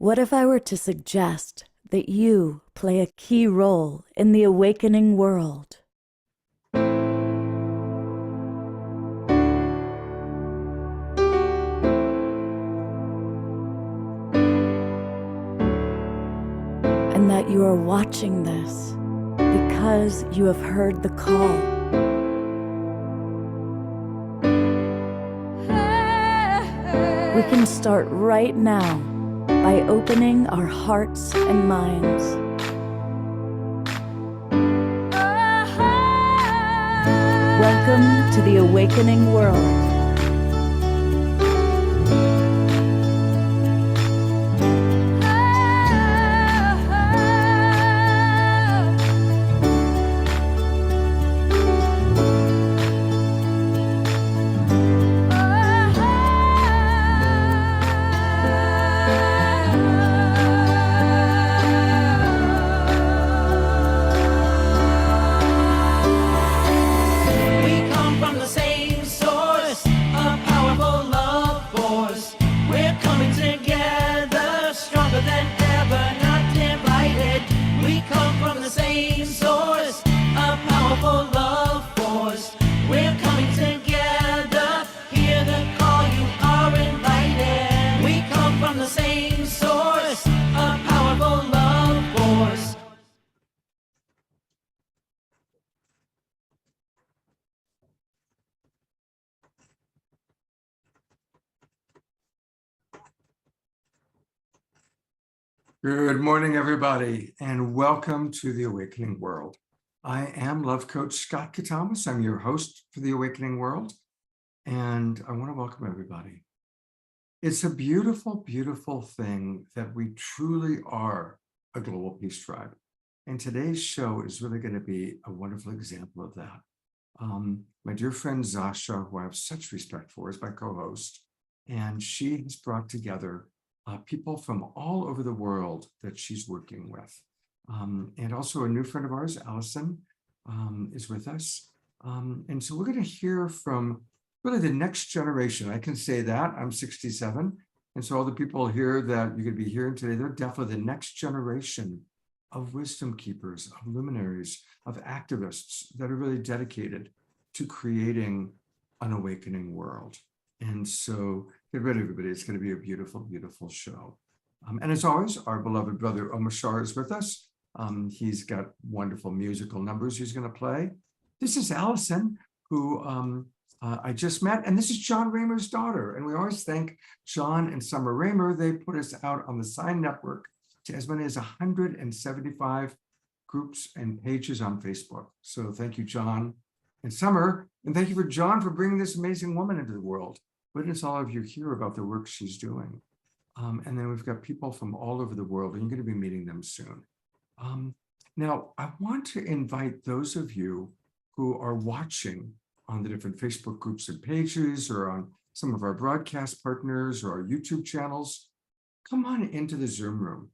What if I were to suggest that you play a key role in the awakening world? And that you are watching this because you have heard the call. We can start right now by opening our hearts and minds. Welcome to the awakening world. Good morning, everybody, and welcome to the Awakening World. I am Love Coach Scott Katamas. I'm your host for the Awakening World, and I want to welcome everybody. It's a beautiful, beautiful thing that we truly are a global peace tribe, and today's show is really going to be a wonderful example of that. My dear friend Zasha, who I have such respect for, is my co-host, and she has brought together people from all over the world that she's working with. And also a new friend of ours, Alison, is with us. And so we're going to hear from really the next generation. I can say that, I'm 67. And so all the people here that you're going to be hearing today, they're definitely the next generation of wisdom keepers, of luminaries, of activists that are really dedicated to creating an awakening world. And so get ready, everybody. It's going to be a beautiful, beautiful show. And as always, our beloved brother Omar Shah is with us. He's got wonderful musical numbers he's going to play. This is Alison, who I just met, and this is John Ramer's daughter. And we always thank John and Summer Ramer. They put us out on the Sign Network to as many as 175 groups and pages on Facebook. So thank you, John and Summer. And thank you for John for bringing this amazing woman into the world. Witness all of you hear about the work she's doing. And then we've got people from all over the world, and you're going to be meeting them soon. Now, I want to invite those of you who are watching on the different Facebook groups and pages, or on some of our broadcast partners or our YouTube channels, come on into the Zoom room.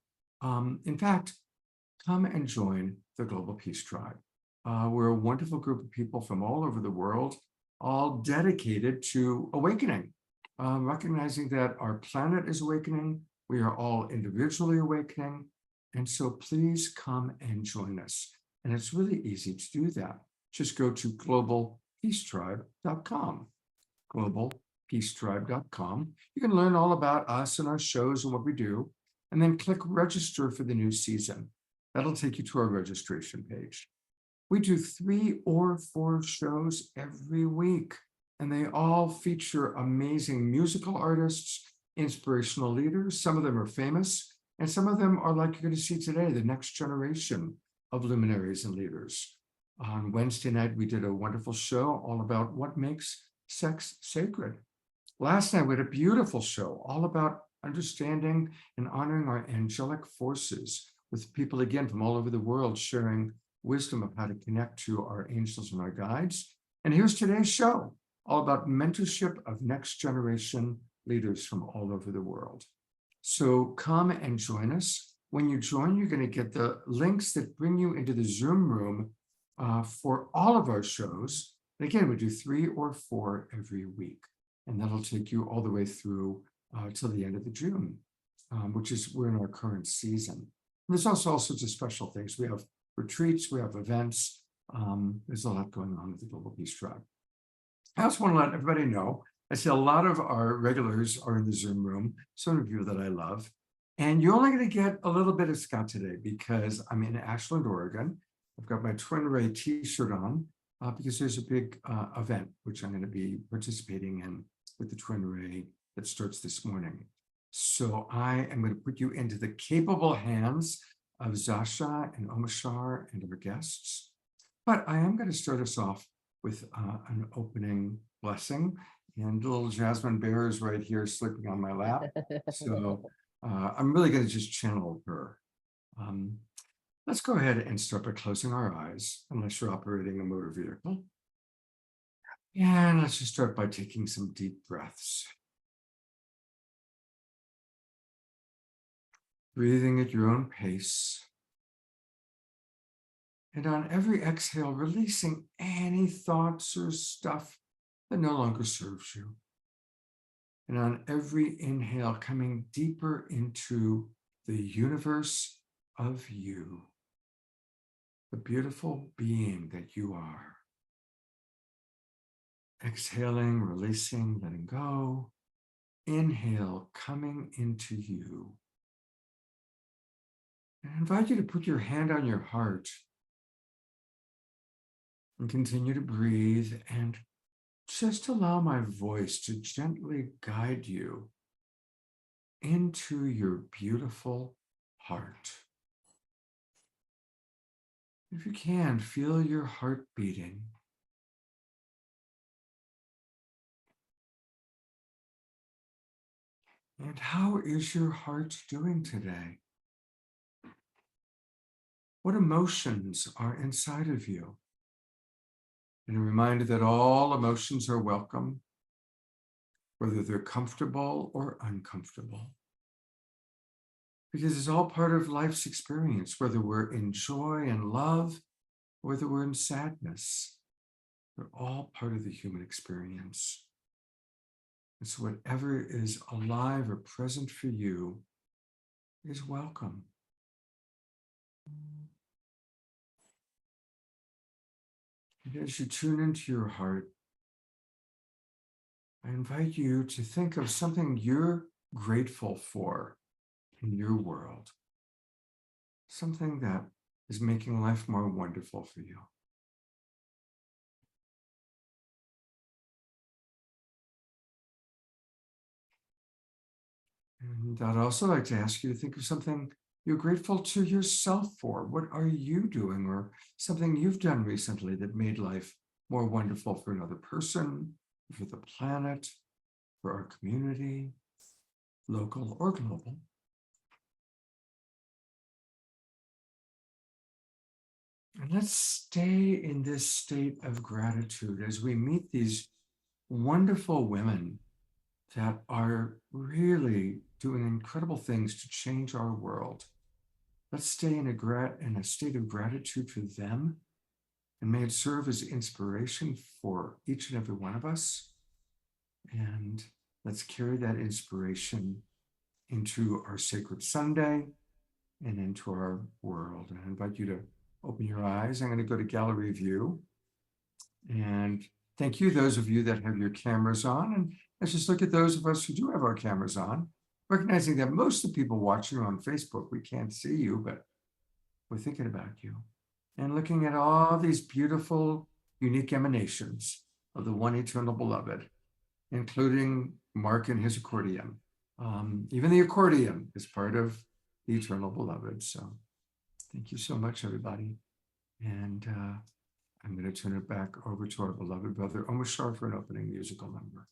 In fact, come and join the Global Peace Tribe. We're a wonderful group of people from all over the world, all dedicated to awakening, recognizing that our planet is awakening. We are all individually awakening. And so please come and join us. And it's really easy to do that. Just go to globalpeacetribe.com, globalpeacetribe.com. You can learn all about us and our shows and what we do, and then click register for the new season. That'll take you to our registration page. We do 3 or 4 shows every week, and they all feature amazing musical artists, inspirational leaders. Some of them are famous, and some of them are like you're going to see today, the next generation of luminaries and leaders. On Wednesday night, we did a wonderful show all about what makes sex sacred. Last night, we had a beautiful show all about understanding and honoring our angelic forces, with people, again, from all over the world sharing wisdom of how to connect to our angels and our guides. And here's today's show, all about mentorship of next generation leaders from all over the world. So come and join us. When you join, you're going to get the links that bring you into the Zoom room for all of our shows. And again, we do 3 or 4 every week, and that'll take you all the way through till the end of the June. which is we're in our current season. And there's also all sorts of special things. We have retreats, we have events. There's a lot going on with the Global Peace Tribe. I also want to let everybody know, I see a lot of our regulars are in the Zoom room, some of you that I love. And you're only going to get a little bit of Scott today because I'm in Ashland, Oregon. I've got my Twin Ray t-shirt on because there's a big event which I'm going to be participating in with the Twin Ray that starts this morning. So I am going to put you into the capable hands of Zasha and Omashar and our guests. But I am going to start us off with an opening blessing. And little Jasmine Bear is right here sleeping on my lap. So I'm really going to just channel her. Let's go ahead and start by closing our eyes, unless you're operating a motor vehicle. And let's just start by taking some deep breaths. Breathing at your own pace. And on every exhale, releasing any thoughts or stuff that no longer serves you. And on every inhale, coming deeper into the universe of you, the beautiful being that you are. Exhaling, releasing, letting go. Inhale, coming into you. And I invite you to put your hand on your heart and continue to breathe and just allow my voice to gently guide you into your beautiful heart. If you can, feel your heart beating. And how is your heart doing today? What emotions are inside of you? And a reminder that all emotions are welcome, whether they're comfortable or uncomfortable. Because it's all part of life's experience, whether we're in joy and love, whether we're in sadness. They're all part of the human experience. And so whatever is alive or present for you is welcome. And as you tune into your heart, I invite you to think of something you're grateful for in your world. Something that is making life more wonderful for you. And I'd also like to ask you to think of something you're grateful to yourself for. What are you doing, or something you've done recently that made life more wonderful for another person, for the planet, for our community, local or global? And let's stay in this state of gratitude as we meet these wonderful women that are really doing incredible things to change our world. Let's stay in a state of gratitude for them, and may it serve as inspiration for each and every one of us. And let's carry that inspiration into our sacred Sunday and into our world. And I invite you to open your eyes. I'm going to go to gallery view. And thank you, those of you that have your cameras on. And let's just look at those of us who do have our cameras on, recognizing that most of the people watching on Facebook, we can't see you, but we're thinking about you. And looking at all these beautiful, unique emanations of the one eternal beloved, including Mark and his accordion. Even the accordion is part of the eternal beloved. So thank you so much, everybody. And I'm going to turn it back over to our beloved brother, Omashar, for an opening musical number.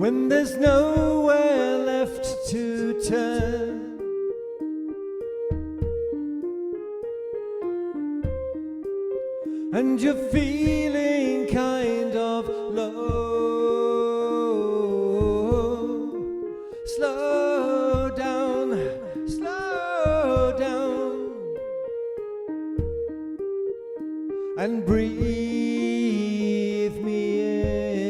when there's nowhere left to turn. And you're feeling kind of low. Slow down, and breathe me in.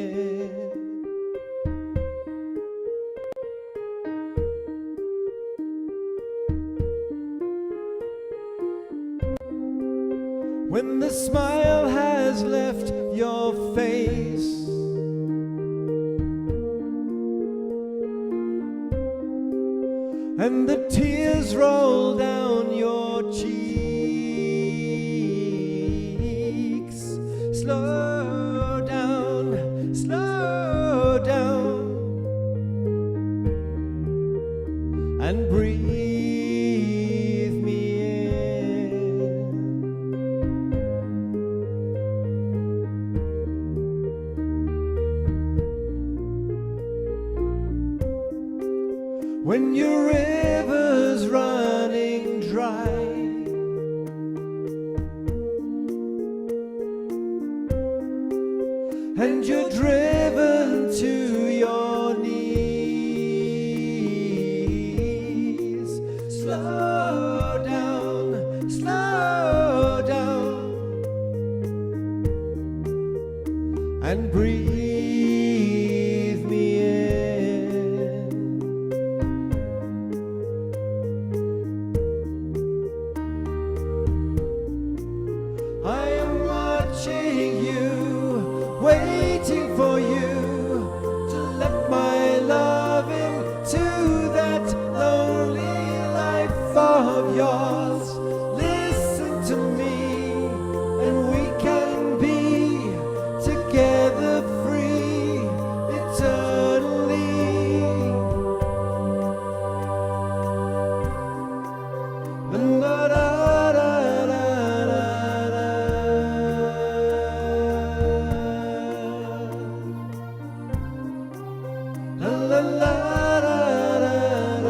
When the smile has left your face, and the tears roll down your cheeks, slow down, and breathe me in. When your river's running dry, and you're driven to your knees, slow down, and breathe me in. I am watching you, waiting for you to let my love into that lonely life of yours. Listen to me, and we can be together free eternally. La la la la la la la. La la la la la la la.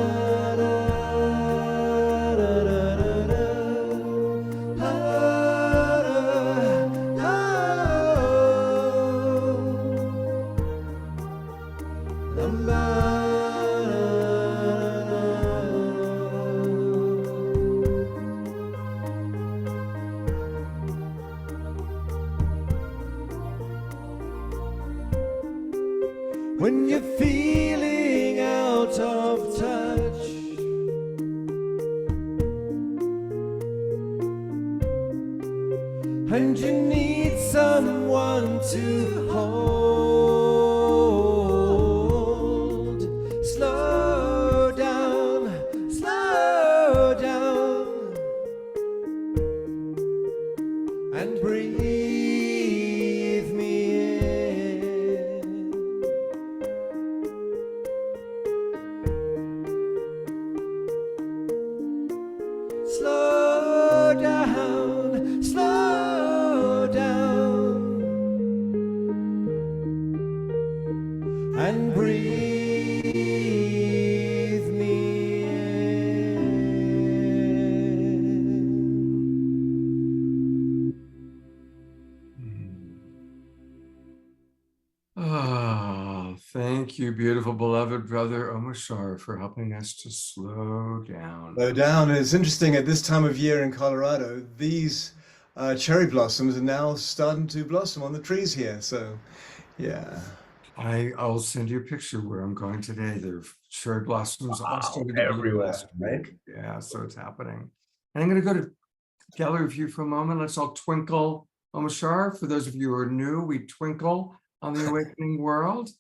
When you're feeling out of touch, and you need someone to hold, slow down, and breathe me in. Slow down, and breathe me Ah, thank you, beautiful, beloved brother Omashar, for helping us to slow down. Slow down. And it's interesting, at this time of year in Colorado, these cherry blossoms are now starting to blossom on the trees here. So, yeah. I'll send you a picture where I'm going today. There are cherry blossoms all starting to bloom everywhere, last right? week. Yeah, so it's happening. And I'm going to go to gallery view for a moment. Let's all twinkle. Omashar, for those of you who are new, we twinkle on the awakening world.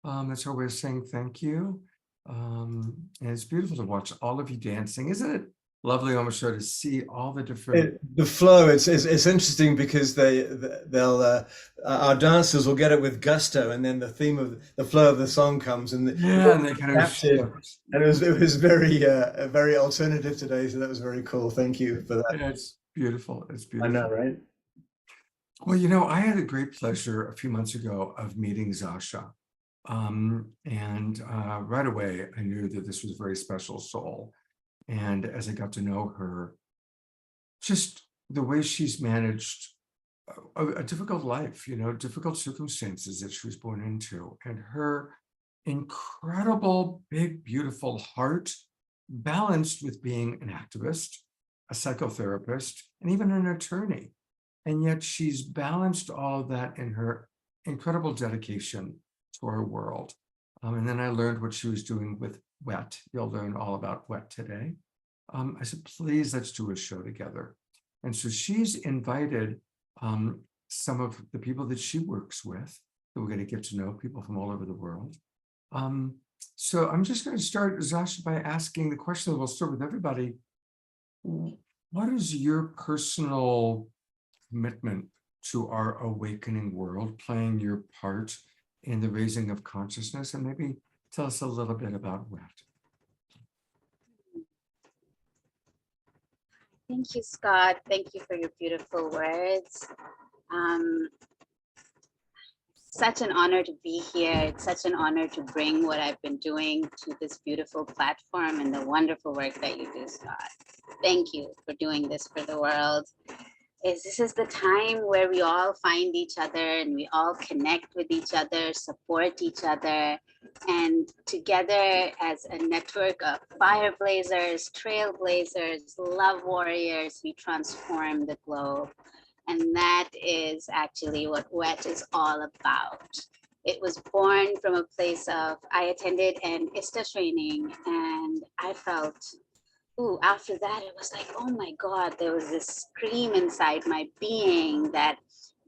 That's our way of saying thank you. And it's beautiful to watch all of you dancing. Isn't it lovely, Omashar, to see all the different... The flow, it's interesting because they'll our dancers will get it with gusto, and then the theme of the flow of the song comes, and and they kind of shift. And it was very very alternative today, so that was very cool. Thank you for that. Yeah, it's beautiful. It's beautiful. I know, right? Well, you know, I had a great pleasure a few months ago of meeting Zasha. Right away, I knew that this was a very special soul. And as I got to know her, just the way she's managed a difficult life, difficult circumstances that she was born into, and her incredible, big, beautiful heart, balanced with being an activist, a psychotherapist, and even an attorney. And yet she's balanced all of that in her incredible dedication to our world. And then I learned what she was doing with WET. You'll learn all about WET today. I said, please, let's do a show together. And so she's invited some of the people that she works with, that we're going to get to know, people from all over the world. So I'm just going to start, Zasha, by asking the question that we'll start with everybody. What is your personal commitment to our awakening world, playing your part in the raising of consciousness? And maybe tell us a little bit about WET. Thank you, Scott. Thank you for your beautiful words. Such an honor to be here. It's such an honor to bring what I've been doing to this beautiful platform and the wonderful work that you do, Scott. Thank you for doing this for the world. This is the time where we all find each other and we all connect with each other, support each other, and together as a network of fireblazers, trailblazers, love warriors, we transform the globe. And that is actually what WET is all about. It was born from a place of, I attended an ISTA training and I felt, after that, it was like, oh my God, there was this scream inside my being that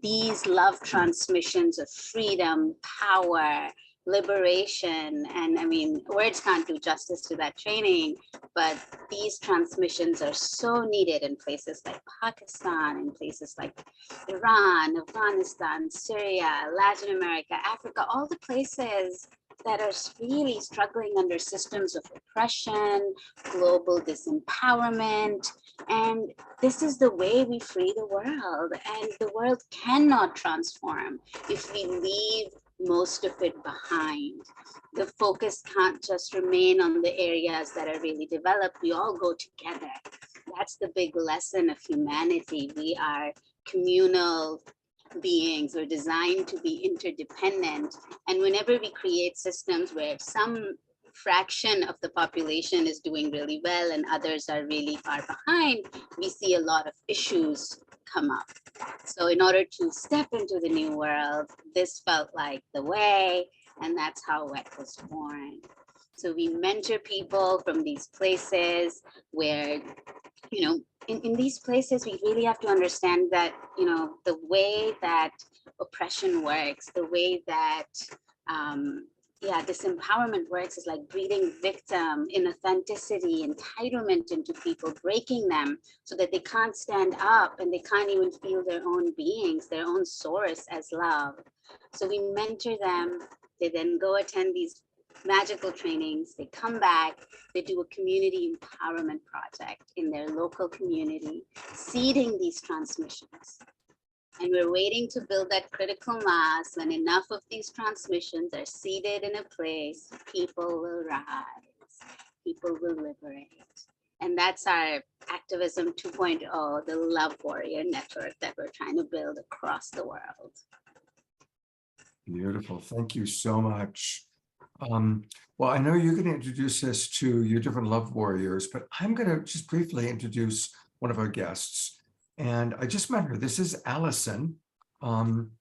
these love transmissions of freedom, power, liberation, and I mean, words can't do justice to that training, but these transmissions are so needed in places like Pakistan, in places like Iran, Afghanistan, Syria, Latin America, Africa, all the places that are really struggling under systems of oppression, global disempowerment. And this is the way we free the world. And the world cannot transform if we leave most of it behind. The focus can't just remain on the areas that are really developed. We all go together. That's the big lesson of humanity. We are communal beings. We're designed to be interdependent. And whenever we create systems where some fraction of the population is doing really well and others are really far behind, we see a lot of issues come up. So in order to step into the new world, this felt like the way, and that's how WET was born. So we mentor people from these places where, in these places, we really have to understand that, the way that oppression works, the way that, disempowerment works is like breeding victim, inauthenticity, entitlement into people, breaking them so that they can't stand up and they can't even feel their own beings, their own source as love. So we mentor them. They then go attend these magical trainings. They come back, they do a community empowerment project in their local community, seeding these transmissions. And we're waiting to build that critical mass. When enough of these transmissions are seeded in a place, people will rise, people will liberate. And that's our Activism 2.0, the Love Warrior Network that we're trying to build across the world. Beautiful. Thank you so much. Well, I know you're going to introduce us to your different love warriors, but I'm going to just briefly introduce one of our guests. And I just met her. This is Alison. When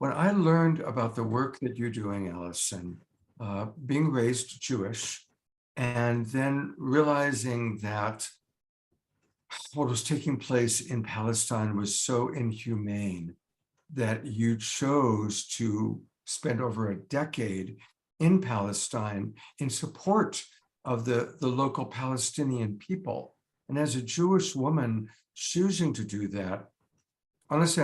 I learned about the work that you're doing, Alison, being raised Jewish, and then realizing that what was taking place in Palestine was so inhumane that you chose to spend over a decade in Palestine in support of the local Palestinian people. And as a Jewish woman choosing to do that, honestly,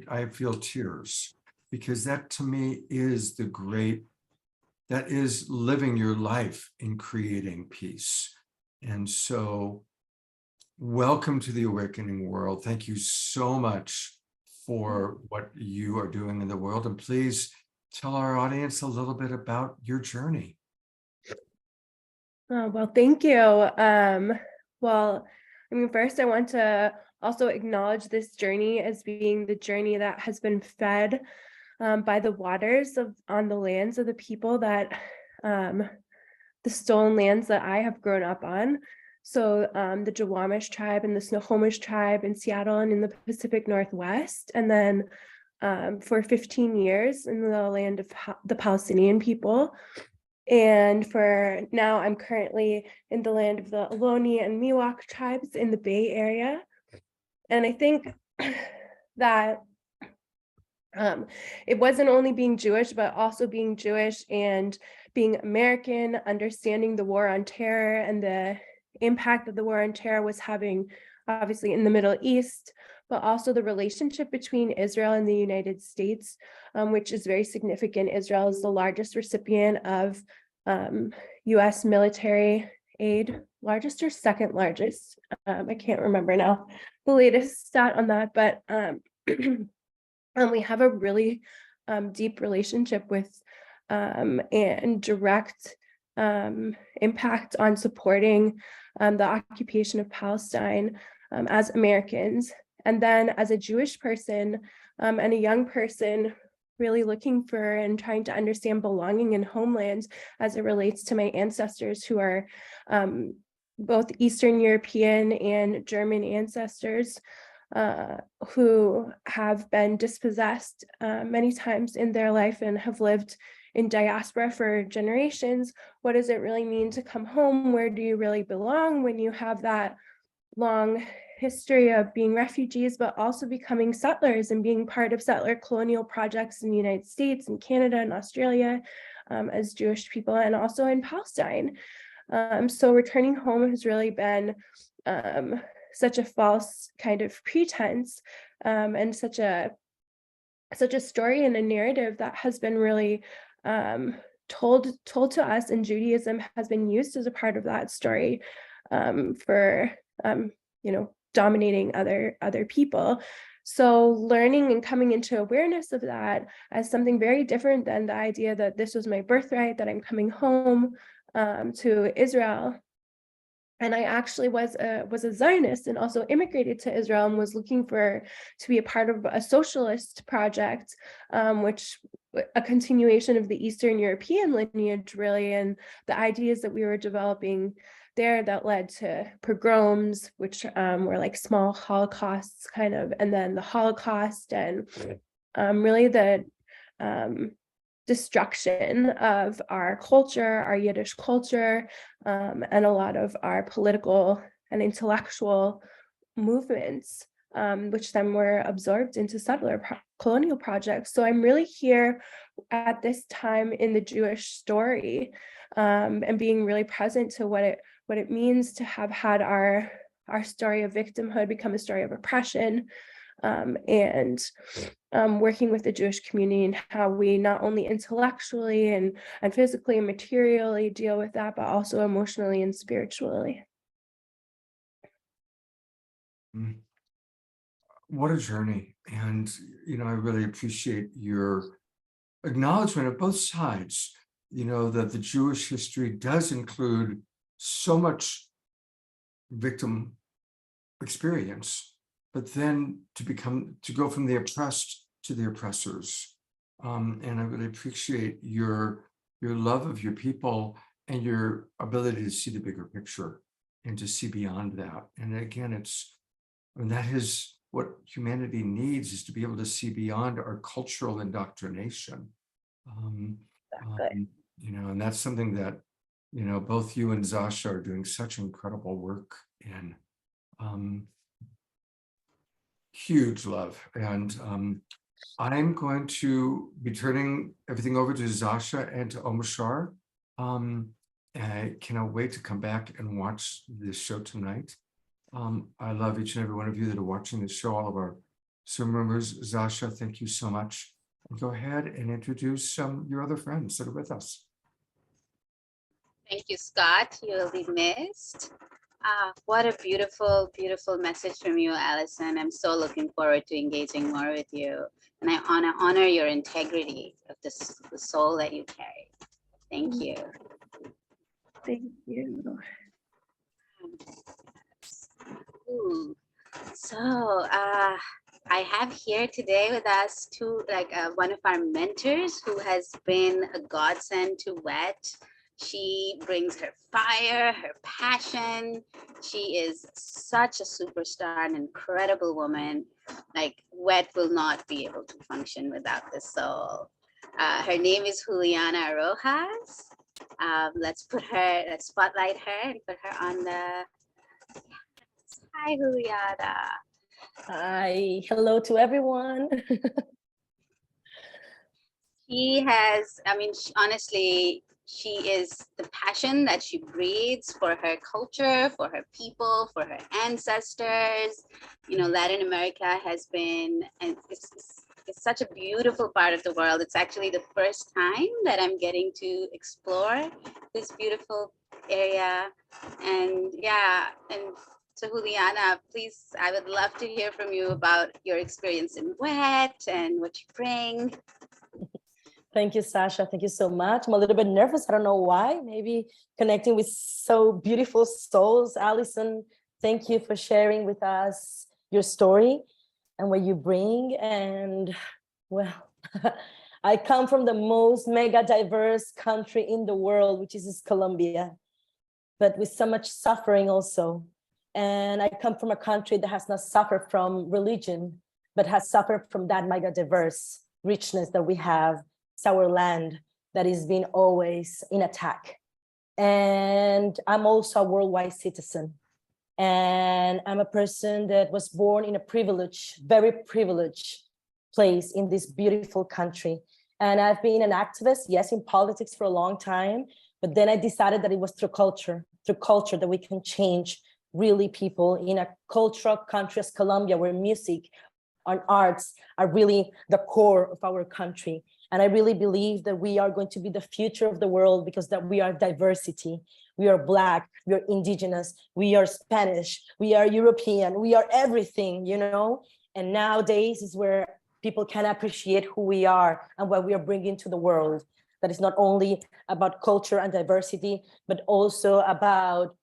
I feel tears, because that to me is that is living your life in creating peace. And so welcome to the awakening world. Thank you so much for what you are doing in the world. And please tell our audience a little bit about your journey. Well, thank you. Well, I mean, first, I want to also acknowledge this journey as being the journey that has been fed by the waters on the lands of the people that the stolen lands that I have grown up on. So the Jawamish tribe and the Snohomish tribe in Seattle and in the Pacific Northwest, and then for 15 years in the land of the Palestinian people. And for now, I'm currently in the land of the Ohlone and Miwok tribes in the Bay Area. And I think that it wasn't only being Jewish, but also being Jewish and being American, understanding the war on terror and the impact that the war on terror was having, obviously, in the Middle East, but also the relationship between Israel and the United States, which is very significant. Israel is the largest recipient of US military aid, largest or second largest. I can't remember now the latest stat on that, but we have a really deep relationship with and direct impact on supporting the occupation of Palestine as Americans. And then as a Jewish person and a young person, really looking for and trying to understand belonging in homeland as it relates to my ancestors who are both Eastern European and German ancestors who have been dispossessed many times in their life and have lived in diaspora for generations. What does it really mean to come home? Where do you really belong when you have that long history of being refugees, but also becoming settlers and being part of settler colonial projects in the United States and Canada and Australia as Jewish people, and also in Palestine. So returning home has really been such a false kind of pretense and such a story and a narrative that has been really told to us, and Judaism has been used as a part of that story for dominating other people. So learning and coming into awareness of that as something very different than the idea that this was my birthright, that I'm coming home to Israel. And I actually was a Zionist and also immigrated to Israel and was looking to be a part of a socialist project, which a continuation of the Eastern European lineage, really, and the ideas that we were developing there that led to pogroms, which were like small holocausts kind of, and then the Holocaust and really the destruction of our culture, our Yiddish culture, and a lot of our political and intellectual movements, which then were absorbed into settler colonial projects. So I'm really here at this time in the Jewish story and being really present to what it means to have had our story of victimhood become a story of oppression, and working with the Jewish community and how we not only intellectually and physically and materially deal with that, but also emotionally and spiritually. What a journey. And, I really appreciate your acknowledgement of both sides, that the Jewish history does include so much victim experience, but then to go from the oppressed to the oppressors. And I really appreciate your love of your people and your ability to see the bigger picture and to see beyond that. And again, that is what humanity needs, is to be able to see beyond our cultural indoctrination. And that's something that, both you and Zasha are doing such incredible work in. Huge love. And I'm going to be turning everything over to Zasha and to Omashar. I cannot wait to come back and watch this show tonight. I love each and every one of you that are watching this show, all of our Zoom members. Zasha, thank you so much. Go ahead and introduce your other friends that are with us. Thank you, Scott. You will be missed. What a beautiful, beautiful message from you, Alison. I'm so looking forward to engaging more with you. And I honor your integrity of the soul that you carry. Thank you. Thank you. Ooh. So I have here today with us one of our mentors who has been a godsend to WET. She brings her fire, her passion. She is such a superstar, an incredible woman. Like WET will not be able to function without this soul. Her name is Juliana Rojas. Let's spotlight her and put her on the. Hi, Juliana. Hi, hello to everyone. Honestly, she is the passion that she breathes for her culture, for her people, for her ancestors. You know, Latin America has been, and it's such a beautiful part of the world. It's actually the first time that I'm getting to explore this beautiful area. And yeah, and so Juliana, please, I would love to hear from you about your experience in WET and what you bring. Thank you, Sasha. Thank you so much. I'm a little bit nervous. I don't know why. Maybe connecting with so beautiful souls. Alison, thank you for sharing with us your story and what you bring. And well, I come from the most mega diverse country in the world, which is Colombia, but with so much suffering also. And I come from a country that has not suffered from religion, but has suffered from that mega diverse richness that we have. It's our land that is being always in attack. And I'm also a worldwide citizen. And I'm a person that was born in a very privileged place in this beautiful country. And I've been an activist, yes, in politics for a long time, but then I decided that it was through culture that we can change really people in a cultural country as Colombia, where music and arts are really the core of our country. And I really believe that we are going to be the future of the world because that we are diversity. We are Black, we are Indigenous, we are Spanish, we are European, we are everything, you know? And nowadays is where people can appreciate who we are and what we are bringing to the world. That is not only about culture and diversity, but also about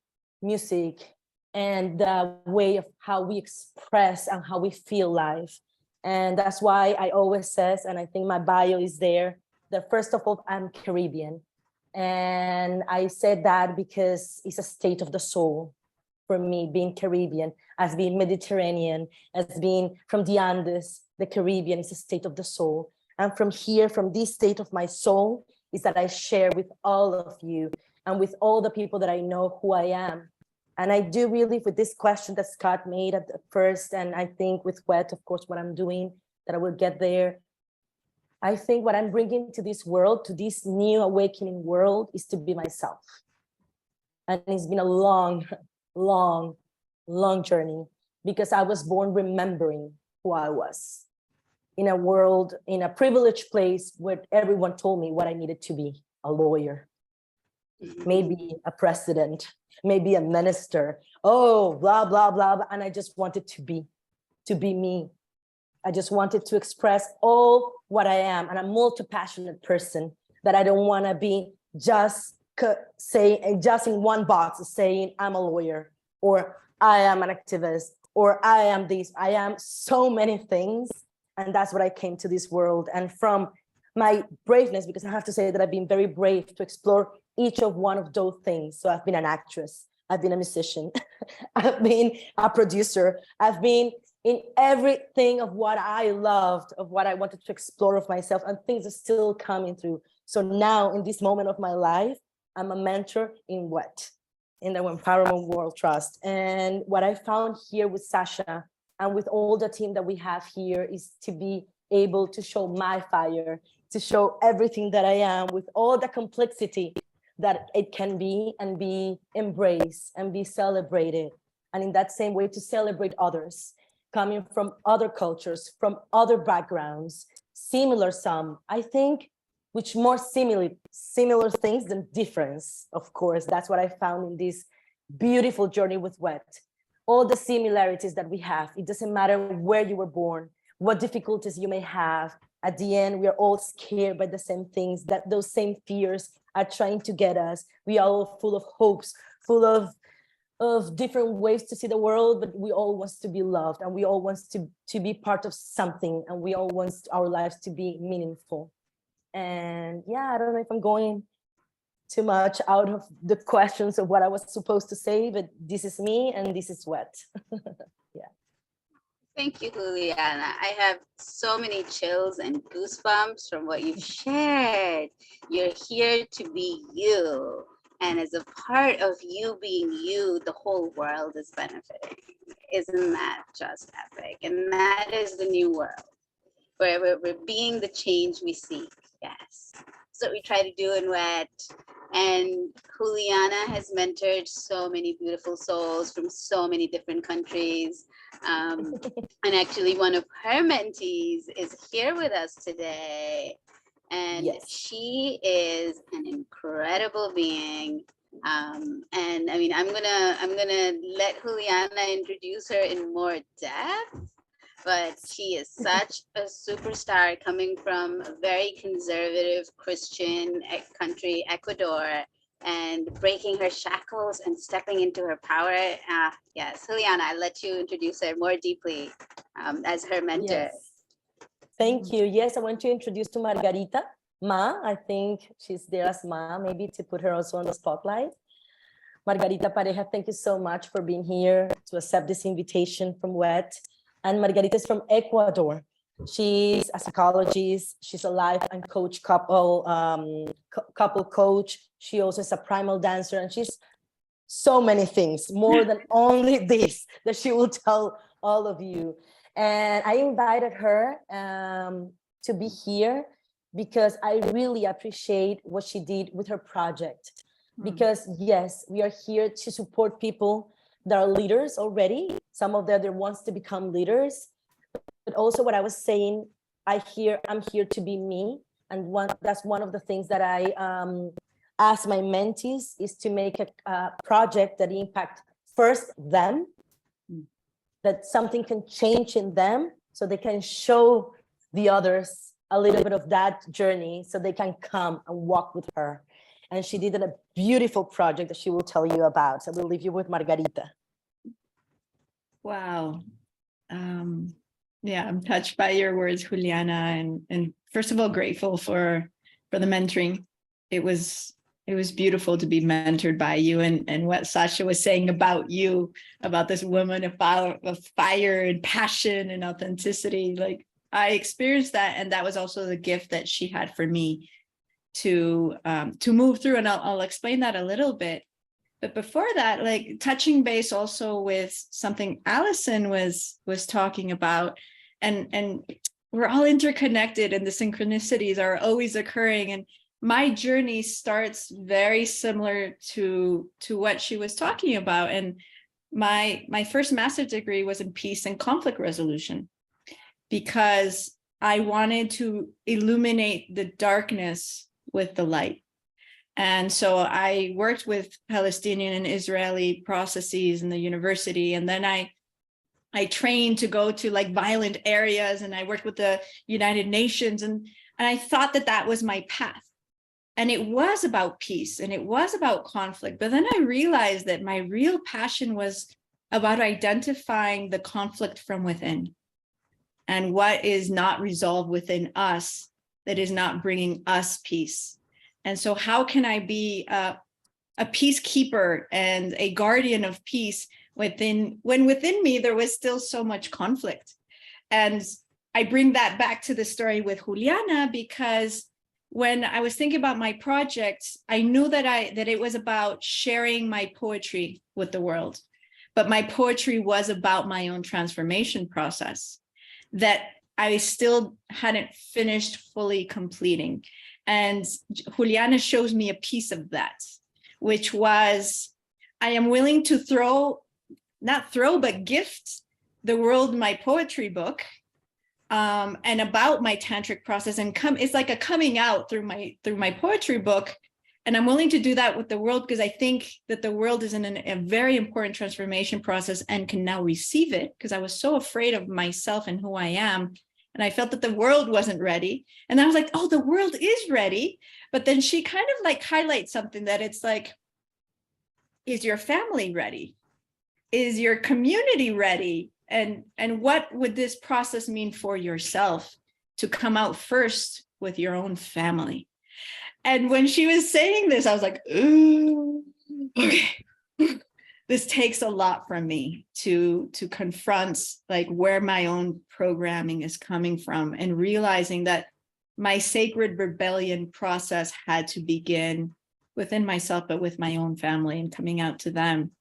music and the way of how we express and how we feel life. And that's why I always says, and I think my bio is there, that first of all, I'm Caribbean. And I said that because it's a state of the soul for me, being Caribbean, as being Mediterranean, as being from the Andes. The Caribbean is a state of the soul. And from here, from this state of my soul, is that I share with all of you and with all the people that I know who I am. And I do really, with this question that Scott made at first, and I think with WET, of course, what I'm doing, that I will get there. I think what I'm bringing to this world, to this new awakening world, is to be myself. And it's been a long, long, long journey because I was born remembering who I was in a world, in a privileged place where everyone told me what I needed to be: a lawyer, maybe a president, maybe a minister, oh, blah, blah, blah, blah. And I just wanted to be me. I just wanted to express all what I am. And I'm a multi-passionate person, that I don't want to be just in one box saying I'm a lawyer, or I am an activist, or I am this. I am so many things. And that's what I came to this world. And from my braveness, because I have to say that I've been very brave to explore each of one of those things. So I've been an actress, I've been a musician, I've been a producer, I've been in everything of what I loved, of what I wanted to explore of myself, and things are still coming through. So now in this moment of my life, I'm a mentor in WET, in the Empowerment World Trust. And what I found here with Zasha and with all the team that we have here is to be able to show my fire, to show everything that I am with all the complexity that it can be, and be embraced and be celebrated. And in that same way, to celebrate others coming from other cultures, from other backgrounds, similar some, I think, which more similar things than difference, of course. That's what I found in this beautiful journey with wet. All the similarities that we have. It doesn't matter where you were born, what difficulties you may have. At the end, we are all scared by the same things, that those same fears are trying to get us. We are all full of hopes, full of different ways to see the world, but we all want to be loved, and we all want to be part of something, and we all want our lives to be meaningful. And yeah, I don't know if I'm going too much out of the questions of what I was supposed to say, but this is me and this is wet. Yeah. Thank you, Juliana. I have so many chills and goosebumps from what you've shared. You're here to be you. And as a part of you being you, the whole world is benefiting. Isn't that just epic? And that is the new world, where we're being the change we seek. Yes. That's what we try to do in WET. And Juliana has mentored so many beautiful souls from so many different countries. And actually one of her mentees is here with us today. And Yes. she is an incredible being. And I mean, I'm gonna let Juliana introduce her in more depth. But she is such a superstar, coming from a very conservative Christian country, Ecuador, and breaking her shackles and stepping into her power. Yes, Juliana, I'll let you introduce her more deeply as her mentor. Yes. Thank you. Yes, I want to introduce to Margarita. Ma, I think she's there as Ma, maybe to put her also on the spotlight. Margarita Pareja, thank you so much for being here to accept this invitation from WET. And Margarita is from Ecuador. She's a psychologist. She's a life and coach couple coach. She also is a primal dancer, and she's so many things, more than only this, that she will tell all of you. And I invited her to be here because I really appreciate what she did with her project. Because yes, we are here to support people that are leaders already. Some of them wants to become leaders, but also what I was saying, I'm here to be me. And that's one of the things that I ask my mentees, is to make a project that impact first them, that something can change in them, so they can show the others a little bit of that journey, so they can come and walk with her. And she did a beautiful project that she will tell you about. So we'll leave you with Margarita. Wow. Yeah, I'm touched by your words, Juliana. And first of all, grateful for the mentoring. It was beautiful to be mentored by you, and what Zasha was saying about you, about this woman of fire and passion and authenticity. Like, I experienced that, and that was also the gift that she had for me to move through. And I'll explain that a little bit. But before that, like, touching base also with something Alison was talking about, and we're all interconnected, and the synchronicities are always occurring. And my journey starts very similar to what she was talking about. And my first master's degree was in peace and conflict resolution, because I wanted to illuminate the darkness with the light. And so I worked with Palestinian and Israeli processes in the university. And then I trained to go to like violent areas, and I worked with the United Nations. And I thought that was my path. And it was about peace and it was about conflict. But then I realized that my real passion was about identifying the conflict from within, and what is not resolved within us that is not bringing us peace. And so how can I be a peacekeeper and a guardian of peace when within me there was still so much conflict? And I bring that back to the story with Juliana, because when I was thinking about my project, I knew that it was about sharing my poetry with the world, but my poetry was about my own transformation process that I still hadn't finished fully completing. And Juliana shows me a piece of that, which was, I am willing to gift the world my poetry book, and about my tantric process, and it's like a coming out through my poetry book, And I'm willing to do that with the world because I think that the world is in a very important transformation process and can now receive it, because I was so afraid of myself and who I am. And I felt that the world wasn't ready. And I was like, oh, the world is ready. But then she kind of like highlights something that it's like, is your family ready? Is your community ready? And what would this process mean for yourself to come out first with your own family? And when she was saying this, I was like, ooh, okay. This takes a lot from me to confront like where my own programming is coming from, and realizing that my sacred rebellion process had to begin within myself, but with my own family and coming out to them.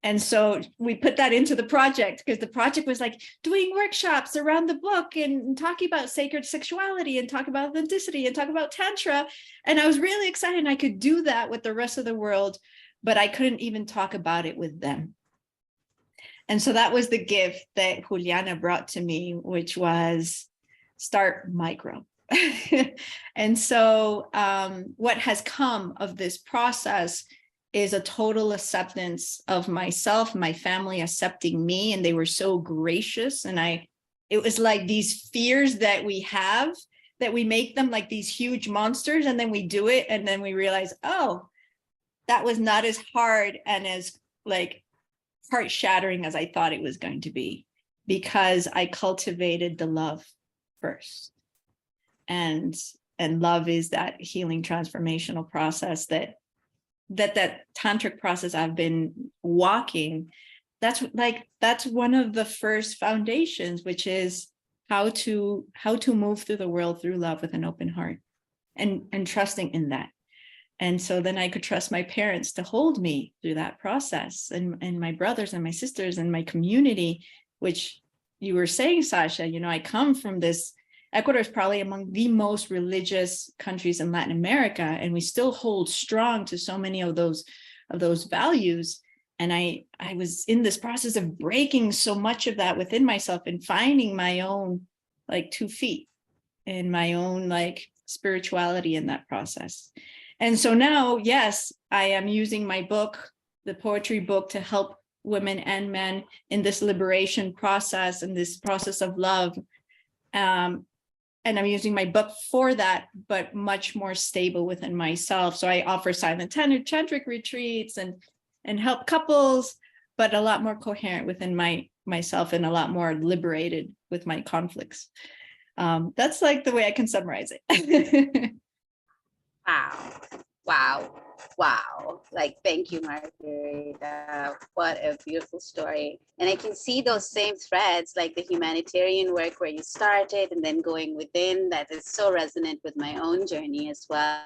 And so we put that into the project, because the project was like doing workshops around the book and talking about sacred sexuality and talk about authenticity and talk about Tantra. And I was really excited, and I could do that with the rest of the world, but I couldn't even talk about it with them. And so that was the gift that Juliana brought to me, which was start micro. And so what has come of this process is a total acceptance of myself, my family accepting me, and they were so gracious. And it was like these fears that we have, that we make them like these huge monsters, and then we do it, and then we realize, oh, that was not as hard and as like heart-shattering as I thought it was going to be, because I cultivated the love first. And love is that healing transformational process that tantric process I've been walking. That's one of the first foundations, which is how to move through the world through love with an open heart, and trusting in that. And so then I could trust my parents to hold me through that process, and my brothers and my sisters and my community, which you were saying, Zasha, I come from this. Ecuador is probably among the most religious countries in Latin America, and we still hold strong to so many of those values. And I was in this process of breaking so much of that within myself and finding my own like 2 feet and my own like spirituality in that process. And so now, yes, I am using my book, the poetry book, to help women and men in this liberation process and this process of love. And I'm using my book for that, but much more stable within myself. So I offer silent tantric retreats and help couples, but a lot more coherent within myself and a lot more liberated with my conflicts. That's like the way I can summarize it. Wow. Like, thank you, Margarita. What a beautiful story. And I can see those same threads, like the humanitarian work where you started and then going within, that is so resonant with my own journey as well.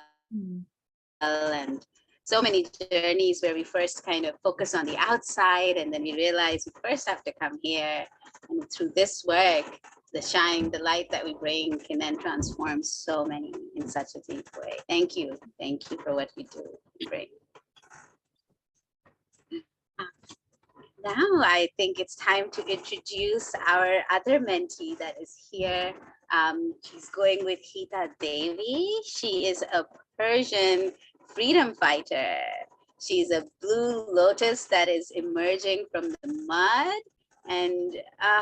And so many journeys where we first kind of focus on the outside, and then we realize we first have to come here. And through this work, the light that we bring can then transform so many in such a deep way. Thank you for what you do. Great. Now I think it's time to introduce our other mentee that is here. She's going with Hita Devi. She is a Persian freedom fighter. She's a blue lotus that is emerging from the mud. And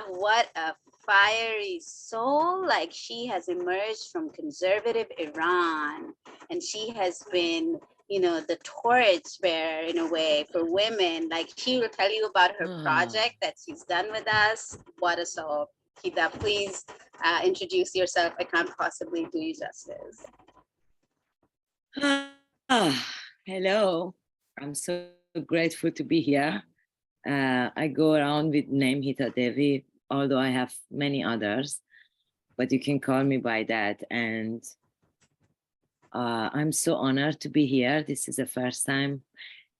what a fiery soul. Like, she has emerged from conservative Iran, and she has been, the torch bearer in a way for women. Like, she will tell you about her project that she's done with us. What a soul. Hita, please introduce yourself. I can't possibly do you justice. Hello. I'm so grateful to be here. I go around with name Hita Devi, although I have many others, but you can call me by that. And I'm so honored to be here. This is the first time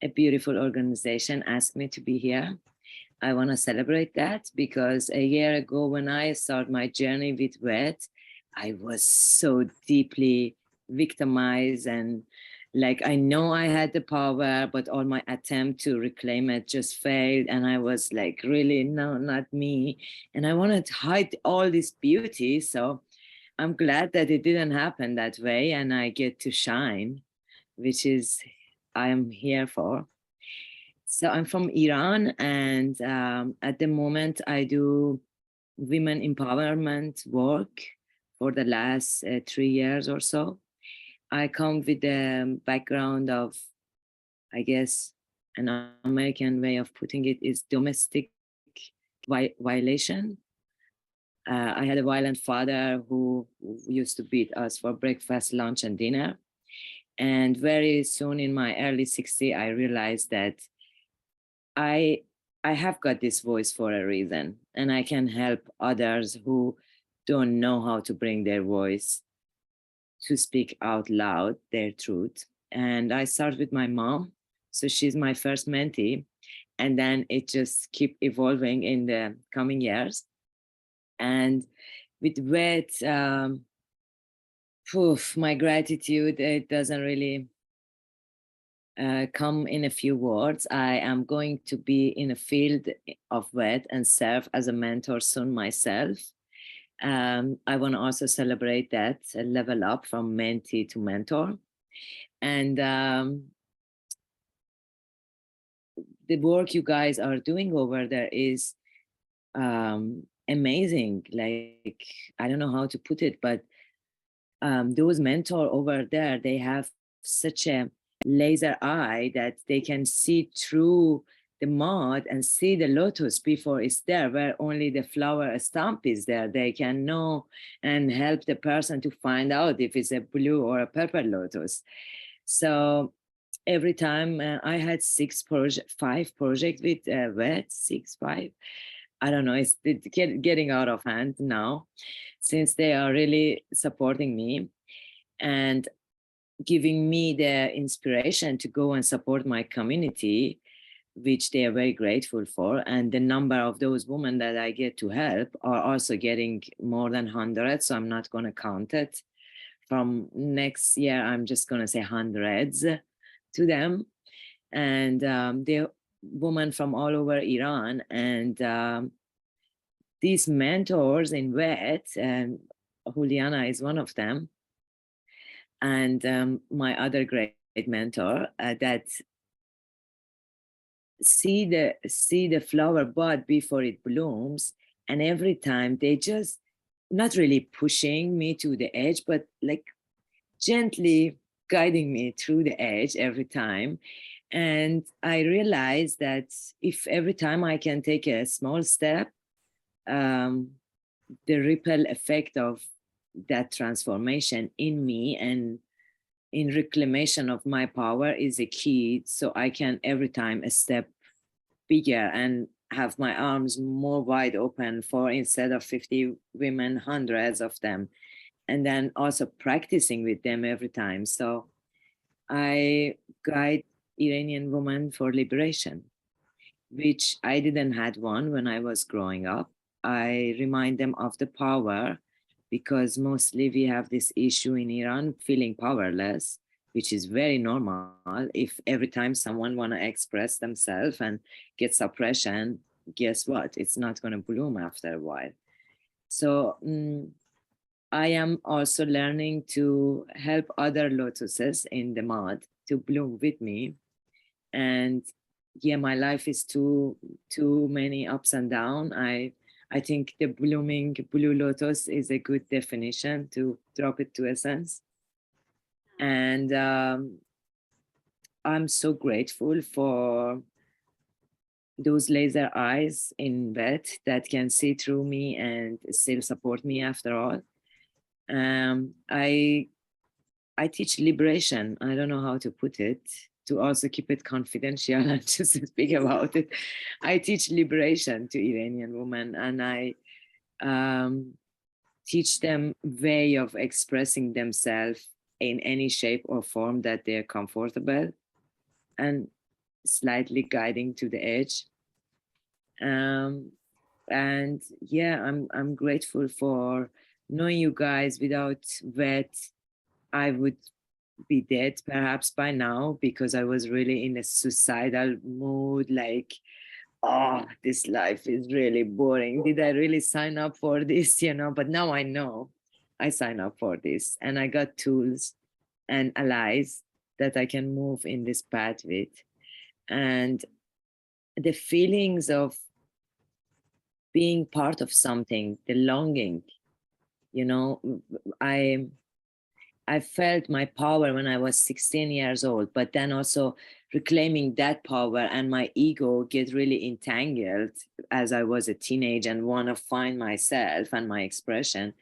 a beautiful organization asked me to be here. I want to celebrate that, because a year ago when I started my journey with Red, I was so deeply victimized, and like, I know I had the power, but all my attempt to reclaim it just failed. And I was like, really, no, not me. And I wanted to hide all this beauty. So I'm glad that it didn't happen that way, and I get to shine. which is I am here for. So I'm from Iran, and at the moment I do women empowerment work for the last 3 years or so. I come with the background of, I guess, an American way of putting it is domestic violation. I had a violent father who used to beat us for breakfast, lunch, and dinner. And very soon in my early 60s, I realized that I have got this voice for a reason, and I can help others who don't know how to bring their voice to speak out loud their truth. And I start with my mom. So she's my first mentee. And then it just keep evolving in the coming years. And with WET, my gratitude, it doesn't really come in a few words. I am going to be in a field of WET and serve as a mentor soon myself. I want to also celebrate that level up from mentee to mentor. And the work you guys are doing over there is amazing. Like, I don't know how to put it, but those mentor over there, they have such a laser eye that they can see through the mud and see the lotus before it's there, where only the flower stamp is there. They can know and help the person to find out if it's a blue or a purple lotus. So every time I had 5 projects with WET, 6, 5. I don't know, it's getting out of hand now, since they are really supporting me and giving me the inspiration to go and support my community, which they are very grateful for. And the number of those women that I get to help are also getting more than 100. So I'm not going to count it. From next year, I'm just going to say hundreds to them. And they're women from all over Iran. And these mentors in WET, Juliana is one of them. And my other great mentor that see the flower bud before it blooms, and every time they just not really pushing me to the edge, but like gently guiding me through the edge every time. And I realized that if every time I can take a small step, the ripple effect of that transformation in me and in reclamation of my power is a key. So I can every time a step bigger and have my arms more wide open for, instead of 50 women, hundreds of them. And then also practicing with them every time. So I guide Iranian women for liberation, which I didn't had one when I was growing up. I remind them of the power, because mostly we have this issue in Iran, feeling powerless, which is very normal. If every time someone want to express themselves and get suppression, guess what? It's not going to bloom after a while. So I am also learning to help other lotuses in the mud to bloom with me. And yeah, my life is too many ups and downs. I think the blooming blue lotus is a good definition to drop it to essence. And I'm so grateful for those laser eyes in WET that can see through me and still support me after all. I teach liberation. I don't know how to put it, to also keep it confidential and just speak about it. I teach liberation to Iranian women, and I teach them way of expressing themselves in any shape or form that they're comfortable, and slightly guiding to the edge. And yeah, I'm grateful for knowing you guys. Without WET, I would be dead perhaps by now, because I was really in a suicidal mood, like, oh, this life is really boring. Did I really sign up for this? But now I know I signed up for this, and I got tools and allies that I can move in this path with. And the feelings of being part of something, the longing, you know, I felt my power when I was 16 years old, but then also reclaiming that power, and my ego get really entangled as I was a teenager and want to find myself and my expression.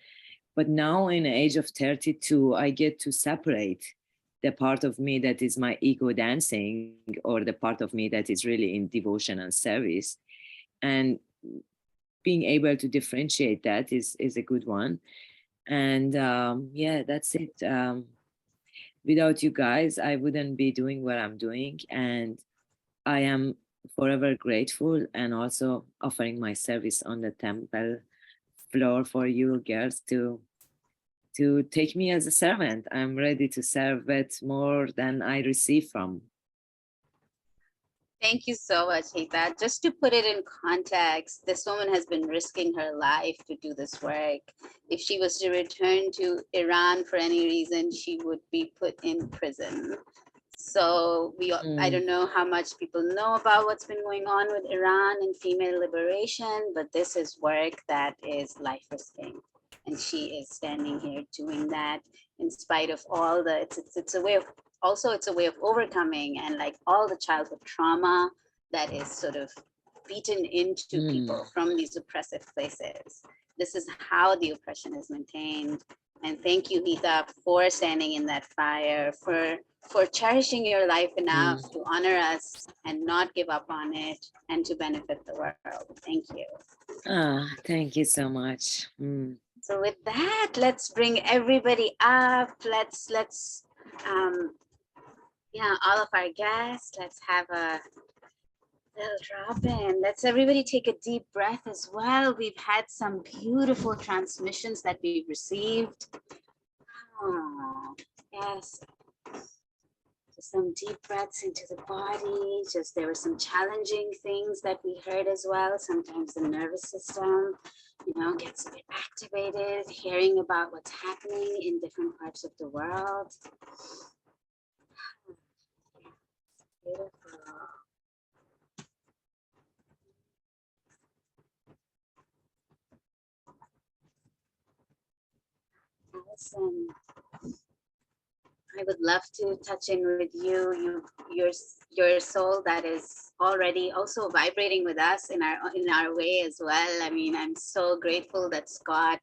But now in the age of 32, I get to separate the part of me that is my ego dancing, or the part of me that is really in devotion and service. And being able to differentiate that is a good one. And yeah, that's it. Without you guys, I wouldn't be doing what I'm doing. And I am forever grateful, and also offering my service on the temple floor for you girls to take me as a servant. I'm ready to serve it more than I receive from. Thank you so much, Hita. Just to put it in context, this woman has been risking her life to do this work. If she was to return to Iran for any reason, she would be put in prison. So I don't know how much people know about what's been going on with Iran and female liberation, but this is work that is life risking. And she is standing here doing that in spite of all the, it's a way of, also it's a way of overcoming and like all the childhood trauma that is sort of beaten into people from these oppressive places. This is how the oppression is maintained. And thank you, Hita, for standing in that fire, for cherishing your life enough to honor us and not give up on it, and to benefit the world. Thank you. Thank you so much. So with that, let's bring everybody up. Let's all of our guests, let's have a little drop in. Let's everybody take a deep breath as well. We've had some beautiful transmissions that we've received. Oh, yes. Just some deep breaths into the body. Just there were some challenging things that we heard as well. Sometimes the nervous system, gets a bit activated, hearing about what's happening in different parts of the world. Beautiful. Alison, I would love to touch in with you. Your soul that is already also vibrating with us in our way as well. I mean, I'm so grateful that Scott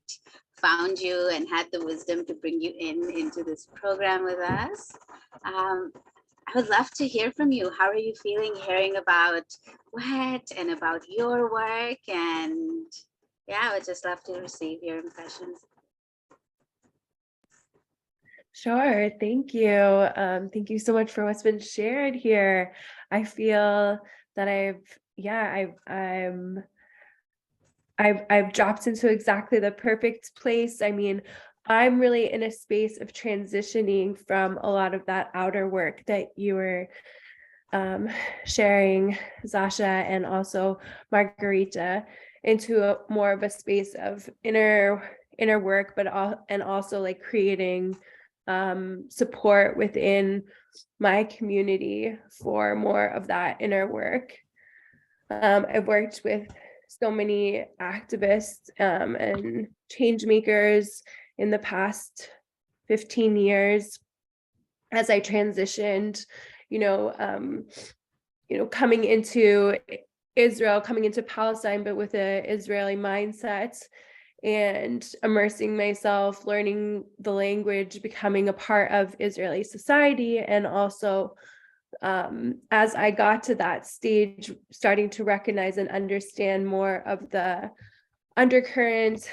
found you and had the wisdom to bring you into this program with us. I would love to hear from you. How are you feeling hearing about WET and about your work? And yeah, I would just love to receive your impressions. Sure, thank you. Thank you so much for what's been shared here. I feel that I've dropped into exactly the perfect place. I mean, I'm really in a space of transitioning from a lot of that outer work that you were sharing, Zasha, and also Margarita, into more of a space of inner work, but also like creating support within my community for more of that inner work. I've worked with so many activists and change makers in the past 15 years as I transitioned, coming into Israel, coming into Palestine, but with an Israeli mindset, and immersing myself, learning the language, becoming a part of Israeli society. And also, as I got to that stage, starting to recognize and understand more of the undercurrent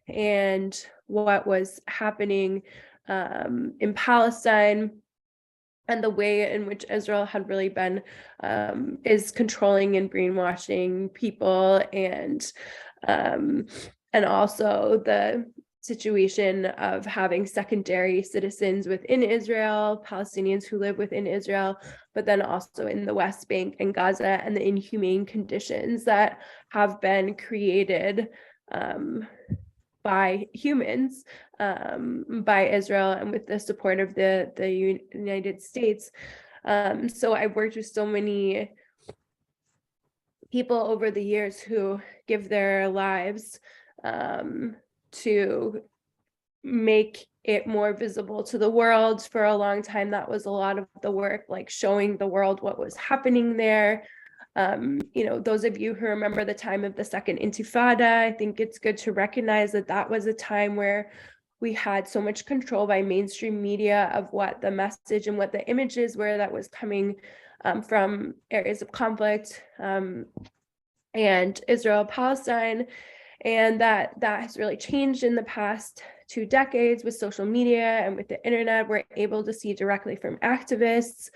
and what was happening in Palestine, and the way in which Israel had really been is controlling and brainwashing people, and also the situation of having secondary citizens within Israel, Palestinians who live within Israel, but then also in the West Bank and Gaza, and the inhumane conditions that have been created by humans, by Israel, and with the support of the United States. So I've worked with so many people over the years who give their lives to make it more visible to the world. For a long time, that was a lot of the work, like showing the world what was happening there. Those of you who remember the time of the Second Intifada, I think it's good to recognize that that was a time where we had so much control by mainstream media of what the message and what the images were that was coming from areas of conflict and Israel, Palestine. And that has really changed in the past 2 decades with social media and with the internet. We're able to see directly from activists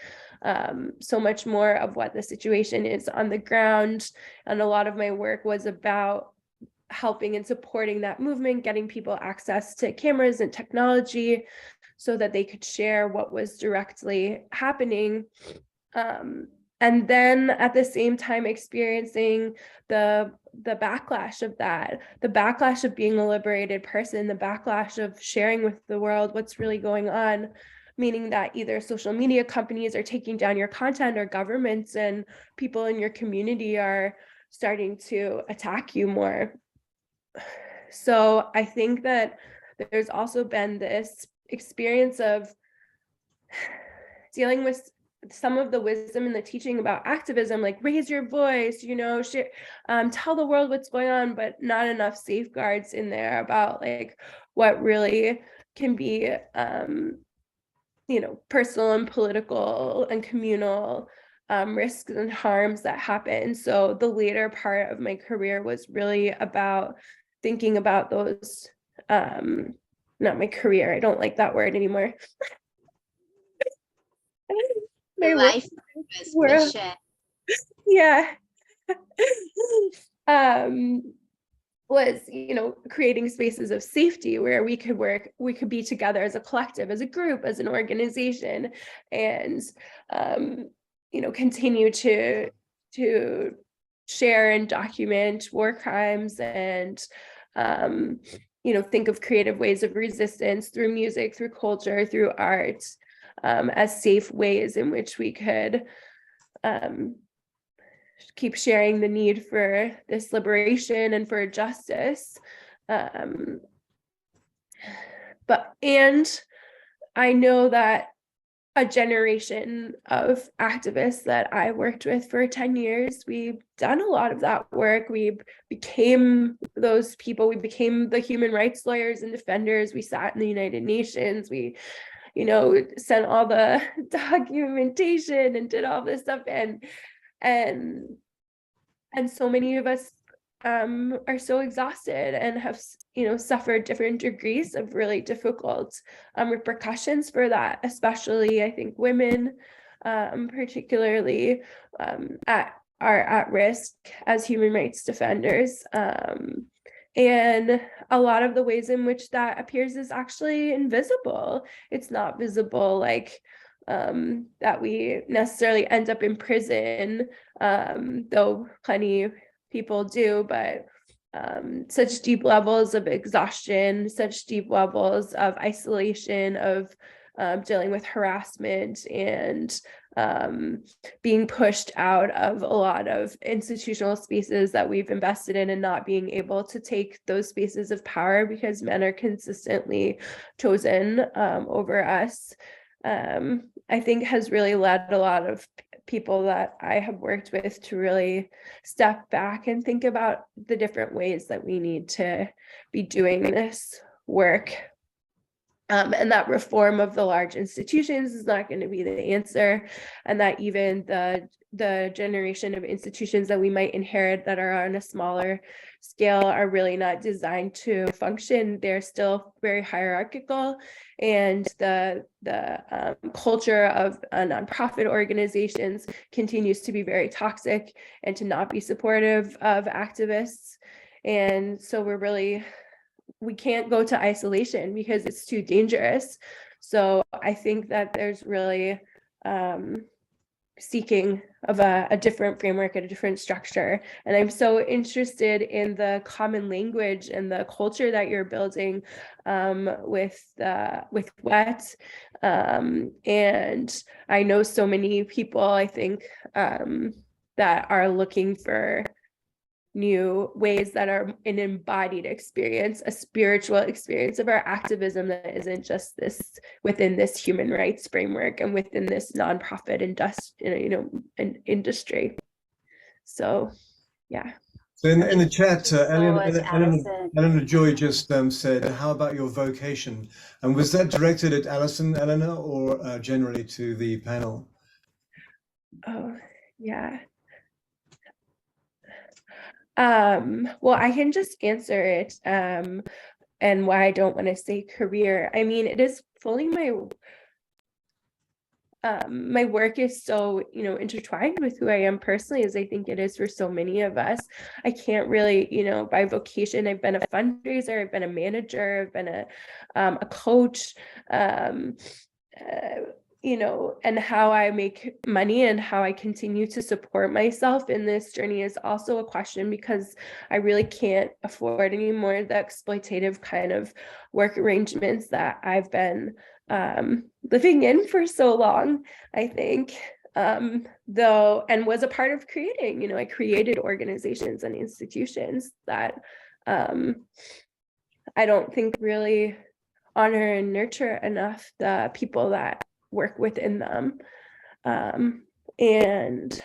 so much more of what the situation is on the ground. And a lot of my work was about helping and supporting that movement, getting people access to cameras and technology so that they could share what was directly happening. And then at the same time experiencing the backlash of that, the backlash of being a liberated person, the backlash of sharing with the world what's really going on, meaning that either social media companies are taking down your content or governments and people in your community are starting to attack you more. So I think that there's also been this experience of dealing with some of the wisdom and the teaching about activism, like raise your voice, share, tell the world what's going on, but not enough safeguards in there about like what really can be, personal and political and communal risks and harms that happen. So the later part of my career was really about thinking about those, not my career, I don't like that word anymore. My life purpose, mission. Yeah. Was, creating spaces of safety where we could work, we could be together as a collective, as a group, as an organization, and, continue to share and document war crimes and, think of creative ways of resistance through music, through culture, through art, as safe ways in which we could keep sharing the need for this liberation and for justice. And I know that a generation of activists that I worked with for 10 years, we've done a lot of that work. We became those people. We became the human rights lawyers and defenders. We sat in the United Nations. We sent all the documentation and did all this stuff. And so many of us are so exhausted and have, suffered different degrees of really difficult repercussions for that, especially I think women particularly are at risk as human rights defenders. And a lot of the ways in which that appears is actually invisible. It's not visible like that we necessarily end up in prison, though plenty people do, but such deep levels of exhaustion, such deep levels of isolation, of dealing with harassment and being pushed out of a lot of institutional spaces that we've invested in and not being able to take those spaces of power because men are consistently chosen over us, I think has really led a lot of people that I have worked with to really step back and think about the different ways that we need to be doing this work. And that reform of the large institutions is not going to be the answer, and that even the generation of institutions that we might inherit that are on a smaller scale are really not designed to function. They're still very hierarchical, and the culture of nonprofit organizations continues to be very toxic and to not be supportive of activists. And so we can't go to isolation because it's too dangerous. So I think that there's really seeking of a different framework, a different structure. And I'm so interested in the common language and the culture that you're building with WET. And I know so many people, I think, that are looking for new ways that are an embodied experience, a spiritual experience of our activism that isn't just this within this human rights framework and within this nonprofit industry. So, yeah. So in the chat, Alison. Eleanor Joy just said, "How about your vocation?" And was that directed at Alison, Eleanor, or generally to the panel? Oh, yeah. Well, I can just answer it, and why I don't want to say career. I mean, it is fully my work is so, intertwined with who I am personally, as I think it is for so many of us. I can't really, by vocation, I've been a fundraiser, I've been a manager, I've been a coach, and how I make money and how I continue to support myself in this journey is also a question, because I really can't afford anymore the exploitative kind of work arrangements that I've been living in for so long, I think, though, and was a part of creating. I created organizations and institutions that I don't think really honor and nurture enough the people that work within them. And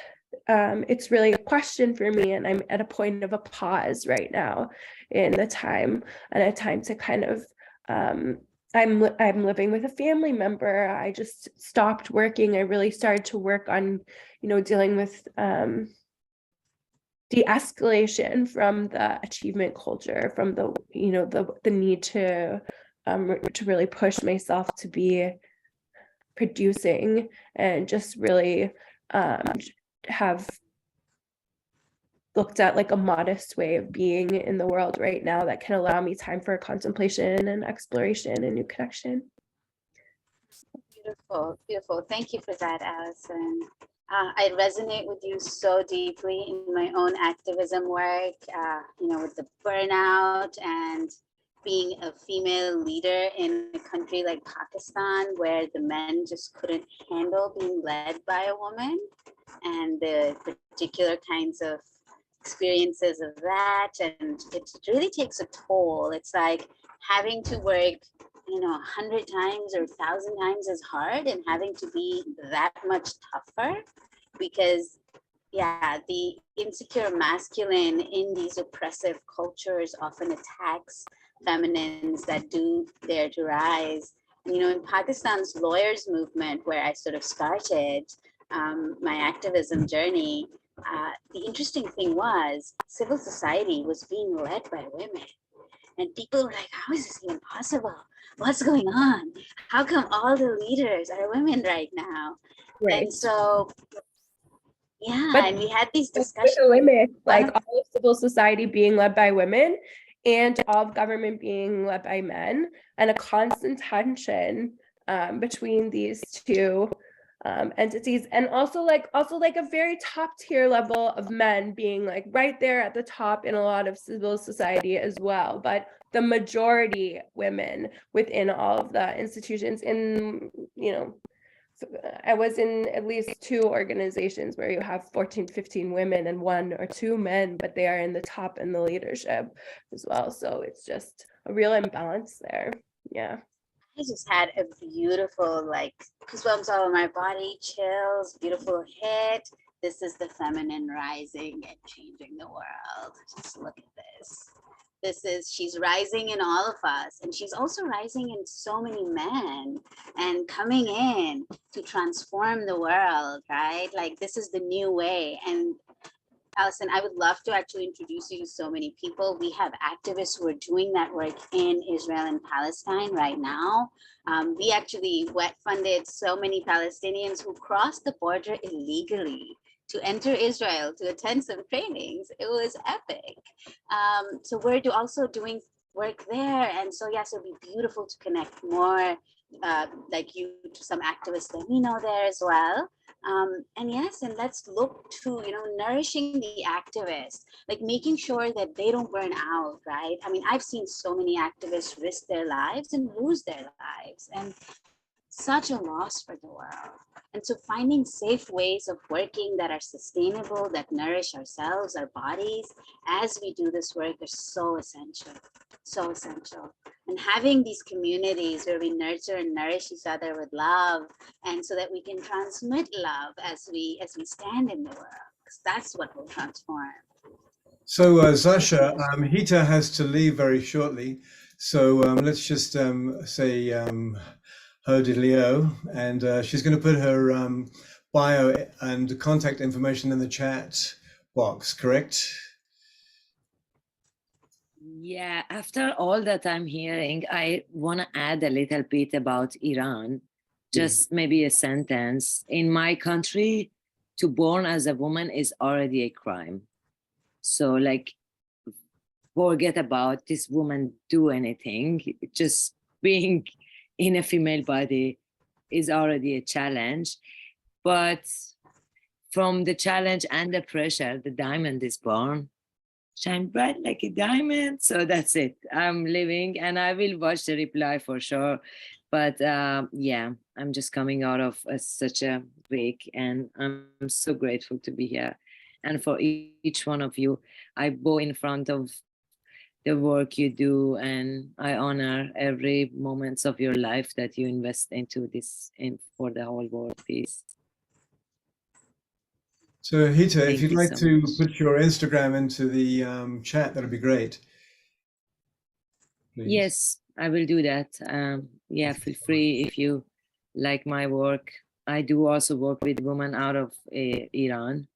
it's really a question for me, and I'm at a point of a pause right now in the time, and a time to kind of I'm living with a family member. I just stopped working. I really started to work on, dealing with de-escalation from the achievement culture, from the, the need to really push myself to be producing, and just really have looked at like a modest way of being in the world right now that can allow me time for contemplation and exploration and new connection. Beautiful, beautiful. Thank you for that, Alison. I resonate with you so deeply in my own activism work, with the burnout and being a female leader in a country like Pakistan, where the men just couldn't handle being led by a woman, and the particular kinds of experiences of that. And it really takes a toll. It's like having to work 100 times or 1,000 times as hard, and having to be that much tougher, because the insecure masculine in these oppressive cultures often attacks feminines that do dare to rise. In Pakistan's lawyers movement, where I sort of started my activism journey, the interesting thing was civil society was being led by women. And people were like, how is this even possible? What's going on? How come all the leaders are women right now? Right. And so, But and we had these discussions. Like all of civil society being led by women and all of government being led by men, and a constant tension between these two entities, and also like a very top tier level of men being like right there at the top in a lot of civil society as well, but the majority women within all of the institutions. In I was in at least 2 organizations where you have 14, 15 women and 1 or 2 men, but they are in the top in the leadership as well. So it's just a real imbalance there. Yeah. I just had a beautiful, goosebumps all over my body, chills, beautiful hit. This is the feminine rising and changing the world. Just look at this. She's rising in all of us, and she's also rising in so many men and coming in to transform the world, right? Like, this is the new way. And Alison, I would love to actually introduce you to so many people. We have activists who are doing that work in Israel and Palestine right now. We actually wet funded so many Palestinians who crossed the border illegally to enter Israel to attend some trainings. It was epic. So we're also doing work there. And so, yes, it'll be beautiful to connect more like you, to some activists that we know there as well. And yes, and let's look to, nourishing the activists, like making sure that they don't burn out, right? I mean, I've seen so many activists risk their lives and lose their lives, and such a loss for the world. And so finding safe ways of working that are sustainable, that nourish ourselves, our bodies, as we do this work is so essential, so essential. And having these communities where we nurture and nourish each other with love, and so that we can transmit love as we stand in the world, because that's what will transform. So Zasha, Hita has to leave very shortly. So let's just say ho de Leo, and she's going to put her bio and contact information in the chat box, correct? Yeah, after all that I'm hearing, I want to add a little bit about Iran, just maybe a sentence. In my country, to born as a woman is already a crime. So like, forget about this woman do anything. Just being in a female body is already a challenge. But from the challenge and the pressure, the diamond is born. Shine bright like a diamond. So that's it. I'm living, and I will watch the reply for sure. But yeah, I'm just coming out of such a week, and I'm so grateful to be here. And for each one of you, I bow in front of the work you do, and I honor every moment of your life that you invest into this for the whole world peace. So Hita, Thank if you'd you like so to much. put your Instagram into the chat, that'd be great. Please. Yes, I will do that. Yeah, feel free if you like my work. I do also work with women out of Iran,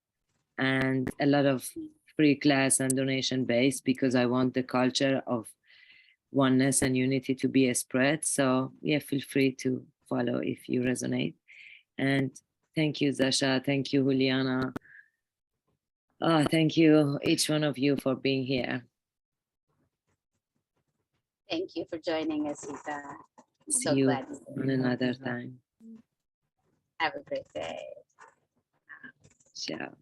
and a lot of free class and donation based, because I want the culture of oneness and unity to be spread. So yeah, feel free to follow if you resonate. And thank you, Zasha. Thank you, Juliana. Oh, thank you, each one of you, for being here. Thank you for joining us, Sita. See you glad. on another time. Have a great day. Ciao.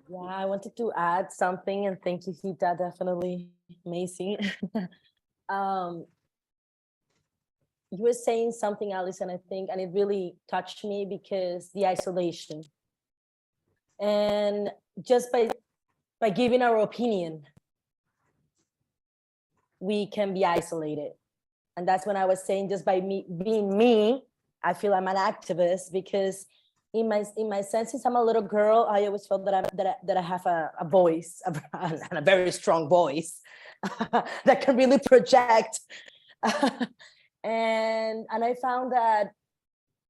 Yeah, I wanted to add something, and thank you, Hita, definitely amazing. You were saying something, Alison, I think, and it really touched me, because the isolation. And just by giving our opinion, we can be isolated. And that's when I was saying, just by me being me, I feel I'm an activist, because in my senses, I'm a little girl. I always felt that I have a voice, and a very strong voice that can really project. And I found that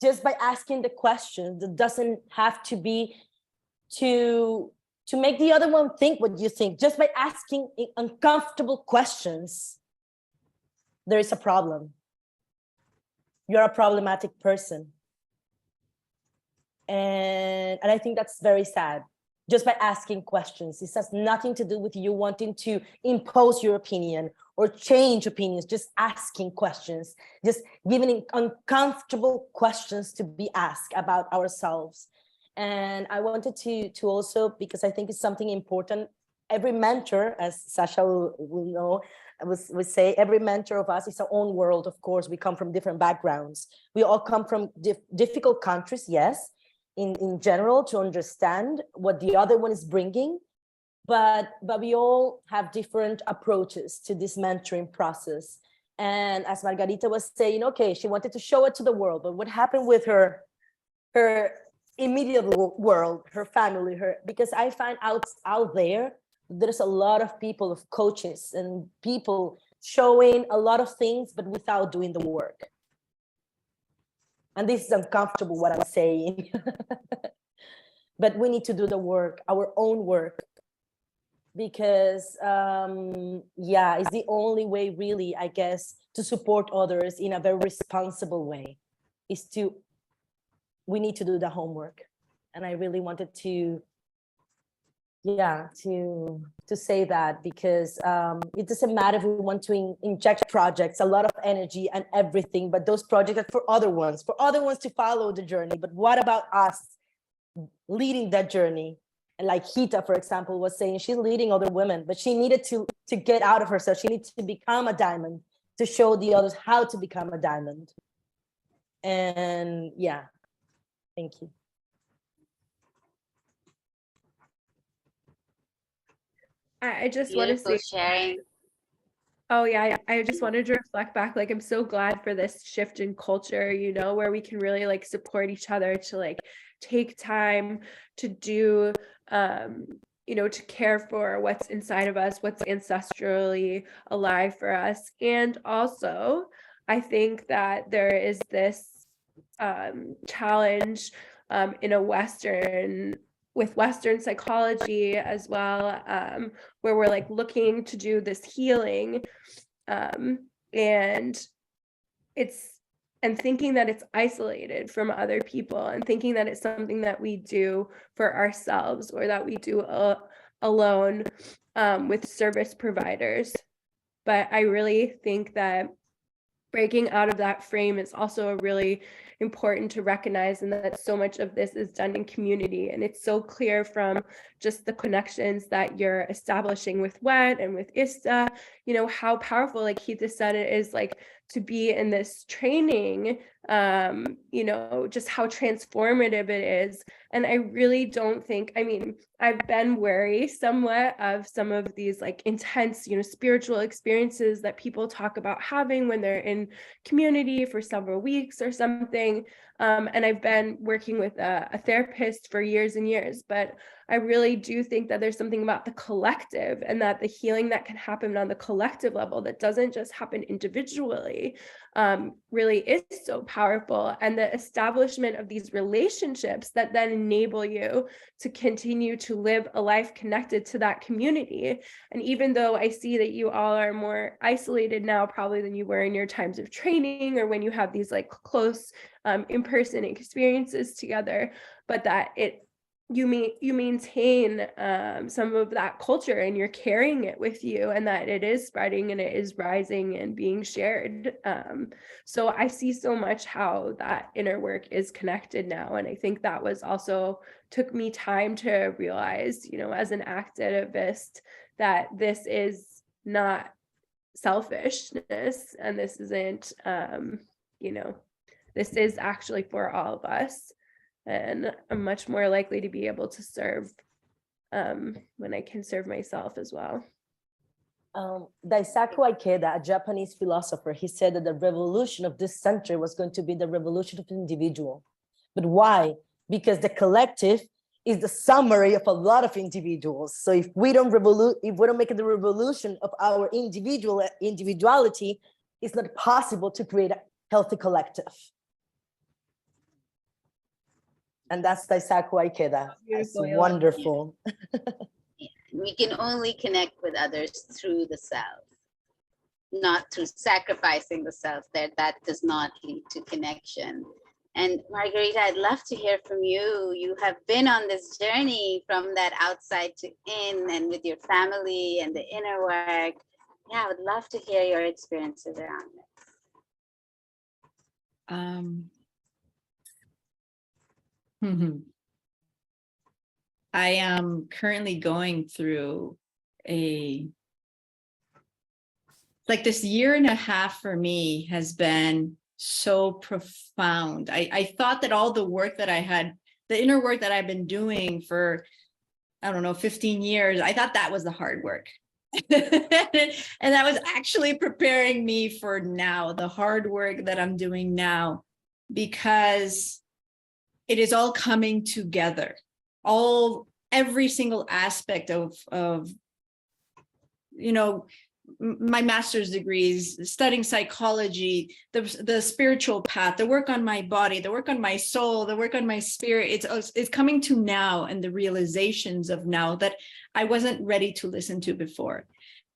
just by asking the questions, it doesn't have to be to make the other one think what you think. Just by asking uncomfortable questions, there is a problem. You're a problematic person. And I think that's very sad. Just by asking questions, it has nothing to do with you wanting to impose your opinion or change opinions. Just asking questions, just giving uncomfortable questions to be asked about ourselves. And I wanted to also, because I think it's something important, every mentor, as Zasha will know, would say, every mentor of us is our own world. Of course, we come from different backgrounds. We all come from difficult countries, yes, in general, to understand what the other one is bringing, but we all have different approaches to this mentoring process. And as Margarita was saying, okay, she wanted to show it to the world, but what happened with her immediate world, her family, because I find out there's a lot of people, of coaches and people showing a lot of things, but without doing the work. And this is uncomfortable, what I'm saying. But we need to do the work, our own work, because yeah, it's the only way, really, I guess, to support others in a very responsible way, we need to do the homework. And I really wanted to yeah, to say that, because it doesn't matter if we want to inject projects, a lot of energy and everything, but those projects are for other ones to follow the journey. But what about us leading that journey? And like Hita, for example, was saying, she's leading other women, but she needed to get out of herself. She needed to become a diamond to show the others how to become a diamond. And yeah, thank you. I just want to Beautiful say, sharing. oh yeah, I just wanted to reflect back. Like, I'm so glad for this shift in culture, you know, where we can really like support each other to like take time to do, you know, to care for what's inside of us, what's ancestrally alive for us. And also, I think that there is this challenge in a with Western psychology as well, where we're like looking to do this healing, and thinking that it's isolated from other people, and thinking that it's something that we do for ourselves, or that we do alone with service providers. But I really think that breaking out of that frame is also really important to recognize, and that so much of this is done in community. And it's so clear from just the connections that you're establishing with WET and with ISTA, you know, how powerful, like Hita said, it is like to be in this training, you know, just how transformative it is. And I really don't think, I mean, I've been wary somewhat of some of these like intense, you know, spiritual experiences that people talk about having when they're in community for several weeks or something. And I've been working with a therapist for years and years, but I really do think that there's something about the collective, and that the healing that can happen on the collective level that doesn't just happen individually really is so powerful. And the establishment of these relationships that then enable you to continue to live a life connected to that community. And even though I see that you all are more isolated now probably than you were in your times of training, or when you have these like close in-person experiences together, but that you maintain some of that culture, and you're carrying it with you, and that it is spreading and it is rising and being shared. So I see so much how that inner work is connected now. And I think that was also took me time to realize, you know, as an activist, that this is not selfishness, and this isn't, you know, this is actually for all of us. And I'm much more likely to be able to serve when I can serve myself as well. Daisaku Ikeda, a Japanese philosopher, he said that the revolution of this century was going to be the revolution of the individual. But why? Because the collective is the summary of a lot of individuals. So if we don't make it the revolution of our individuality, it's not possible to create a healthy collective. And that's Daisaku Ikeda. It's wonderful. We can only connect with others through the self, not through sacrificing the self. That does not lead to connection. And Margarita, I'd love to hear from you. You have been on this journey from that outside to in, and with your family and the inner work. Yeah, I would love to hear your experiences around this. I am currently going through this year and a half for me has been so profound. I thought that all the work that the inner work that I've been doing for, 15 years, I thought that was the hard work. And that was actually preparing me for now, the hard work that I'm doing now, because it is all coming together. Every single aspect of my master's degrees, studying psychology, the spiritual path, the work on my body, the work on my soul, the work on my spirit, it's coming to now, and the realizations of now that I wasn't ready to listen to before.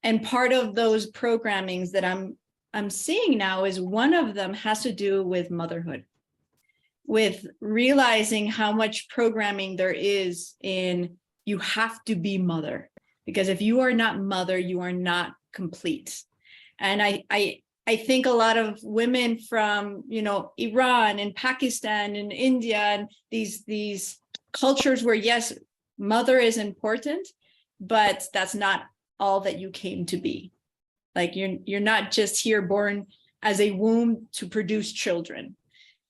And part of those programmings that I'm seeing now is one of them has to do with motherhood, with realizing how much programming there is in You have to be mother, because if you are not mother, you are not complete. And I think a lot of women from, Iran and Pakistan and India and these cultures where, yes, mother is important, but that's not all that you came to be. Like you're not just here born as a womb to produce children.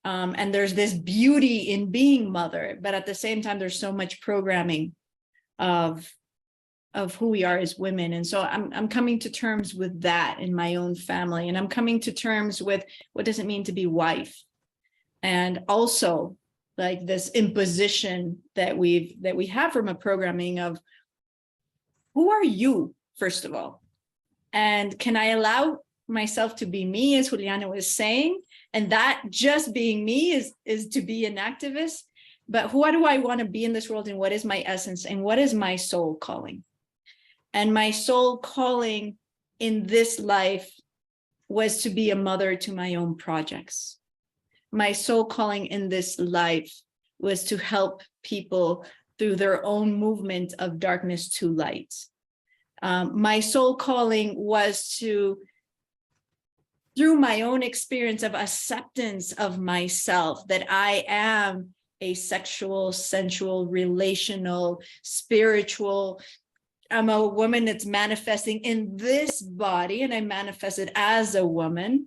And there's this beauty in being mother, but at the same time, there's so much programming of who we are as women. And so I'm coming to terms with that in my own family. And I'm coming to terms with what does it mean to be wife? And also like this imposition that we have from a programming of who are you, first of all? And can I allow myself to be me, as Juliana was saying? And that just being me is to be an activist. But who do I want to be in this world? And what is my essence? And what is my soul calling? And my soul calling in this life was to be a mother to my own projects. My soul calling in this life was to help people through their own movement of darkness to light. My soul calling was to, through my own experience of acceptance of myself, that I am a sexual, sensual, relational, spiritual. I'm a woman that's manifesting in this body, and I manifest it as a woman.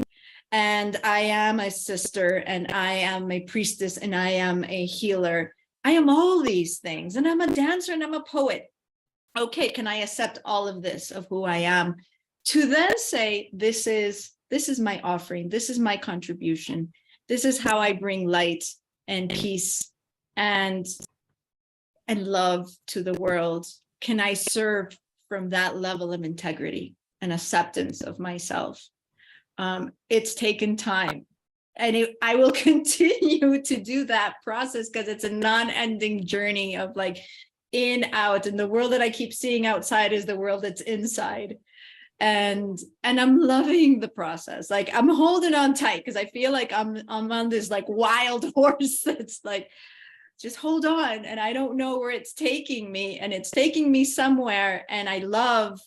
And I am a sister, and I am a priestess, and I am a healer. I am all these things, and I'm a dancer, and I'm a poet. Okay, can I accept all of this of who I am? To then say, this is my offering, this is my contribution, this is how I bring light and peace and love to the world. Can I serve from that level of integrity and acceptance of myself? It's taken time, and I will continue to do that process because it's a non-ending journey of like in, out, and the world that I keep seeing outside is the world that's inside. And I'm loving the process. Like I'm holding on tight because I feel like I'm on this like wild horse that's like, just hold on. And I don't know where it's taking me, and it's taking me somewhere. And I love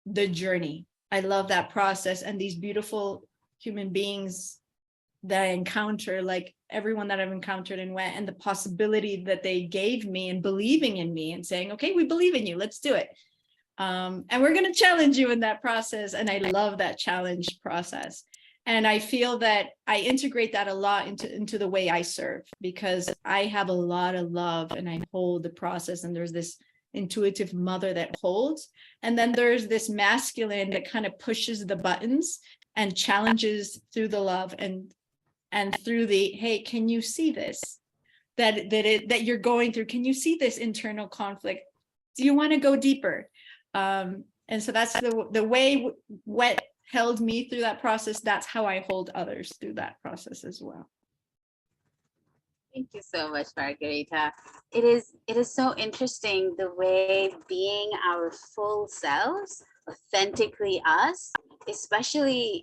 the journey. I love that process and these beautiful human beings that I encounter, like everyone that I've encountered and went, and the possibility that they gave me and believing in me and saying, okay, we believe in you, let's do it. And we're going to challenge you in that process. And I love that challenge process. And I feel that I integrate that a lot into the way I serve, because I have a lot of love and I hold the process, and there's this intuitive mother that holds, and then there's this masculine that kind of pushes the buttons and challenges through the love and through the, hey, can you see this that you're going through? Can you see this internal conflict? Do you want to go deeper? And so that's the way what held me through that process. That's how I hold others through that process as well. Thank you so much, Margarita. It is so interesting the way being our full selves, authentically us, especially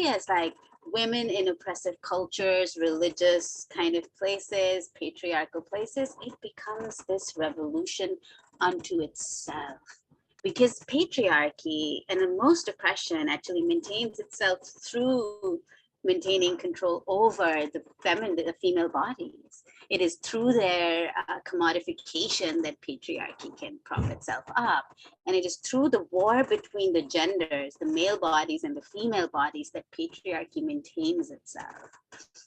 as like women in oppressive cultures, religious kind of places, patriarchal places, it becomes this revolution unto itself. Because patriarchy and most oppression actually maintains itself through maintaining control over the female bodies. It is through their commodification that patriarchy can prop itself up. And it is through the war between the genders, the male bodies and the female bodies, that patriarchy maintains itself.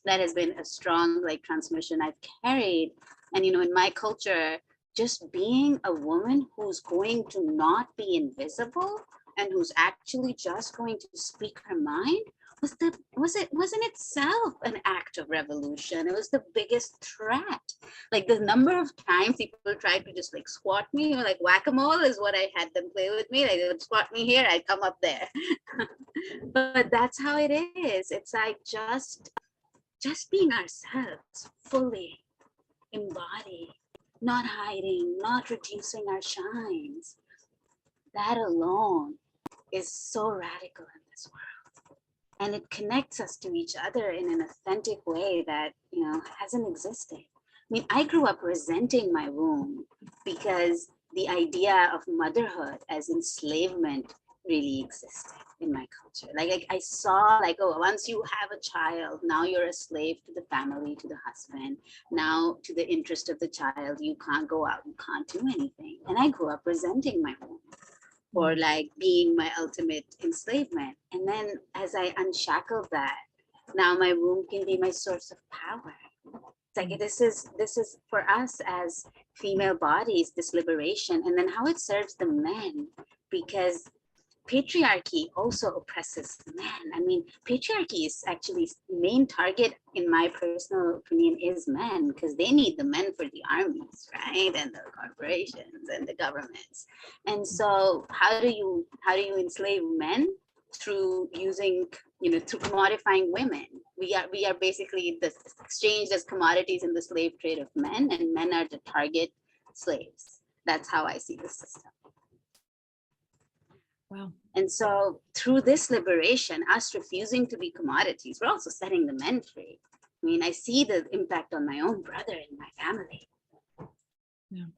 That has been a strong transmission I've carried. And in my culture, just being a woman who's going to not be invisible and who's actually just going to speak her mind wasn't itself an act of revolution. It was the biggest threat. Like the number of times people tried to just squat me, like whack-a-mole is what I had them play with me. Like they would squat me here, I'd come up there. But that's how it is. It's like just being ourselves, fully embodied, not hiding, not reducing our shines. That alone is so radical in this world. And it connects us to each other in an authentic way that, hasn't existed. I mean, I grew up resenting my womb because the idea of motherhood as enslavement really existed in my culture. Like I saw like, oh, once you have a child, now you're a slave to the family, to the husband. Now to the interest of the child, you can't go out, you can't do anything. And I grew up resenting my womb for like being my ultimate enslavement. And then as I unshackled that, now my womb can be my source of power. It's like this is for us as female bodies, this liberation, and then how it serves the men, because patriarchy also oppresses men. I mean, patriarchy is actually main target, in my personal opinion, is men, because they need the men for the armies, right? And the corporations and the governments. And so how do you enslave men? Through using, through commodifying women. We are basically exchanged as commodities in the slave trade of men, and men are the target slaves. That's how I see the system. Wow. And so through this liberation, us refusing to be commodities, we're also setting the men free. I mean, I see the impact on my own brother and my family. Yeah.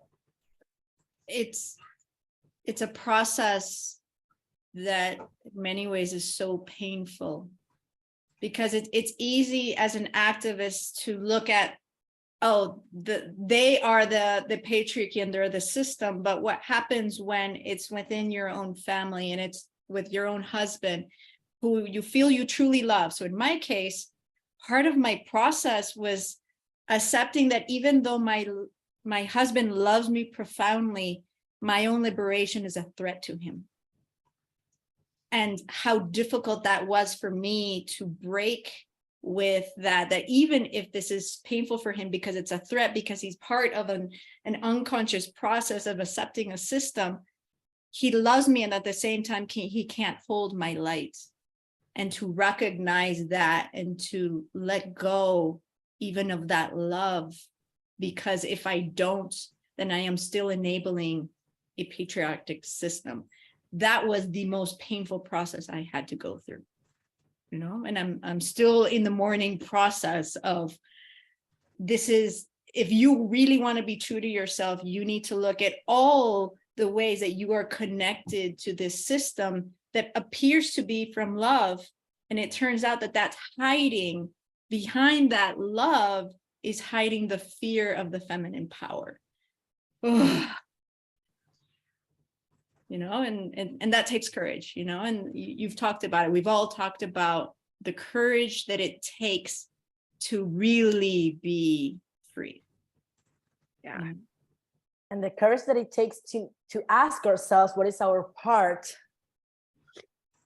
It's a process that in many ways is so painful, because it's easy as an activist to look at, oh, they are the patriarchy and they're the system, but what happens when it's within your own family and it's with your own husband who you feel you truly love? So in my case, part of my process was accepting that even though my husband loves me profoundly, my own liberation is a threat to him. And how difficult that was for me to break with that even if this is painful for him because it's a threat, because he's part of an unconscious process of accepting a system, he loves me, and at the same time he can't hold my light. And to recognize that and to let go even of that love, because if I don't, then I am still enabling a patriarchic system. That was the most painful process I had to go through, and I'm still in the mourning process of this. Is, if you really want to be true to yourself, you need to look at all the ways that you are connected to this system that appears to be from love. And it turns out that that's hiding behind that love is hiding the fear of the feminine power. Ugh. And that takes courage, and you've talked about it. We've all talked about the courage that it takes to really be free. Yeah. And the courage that it takes to ask ourselves, what is our part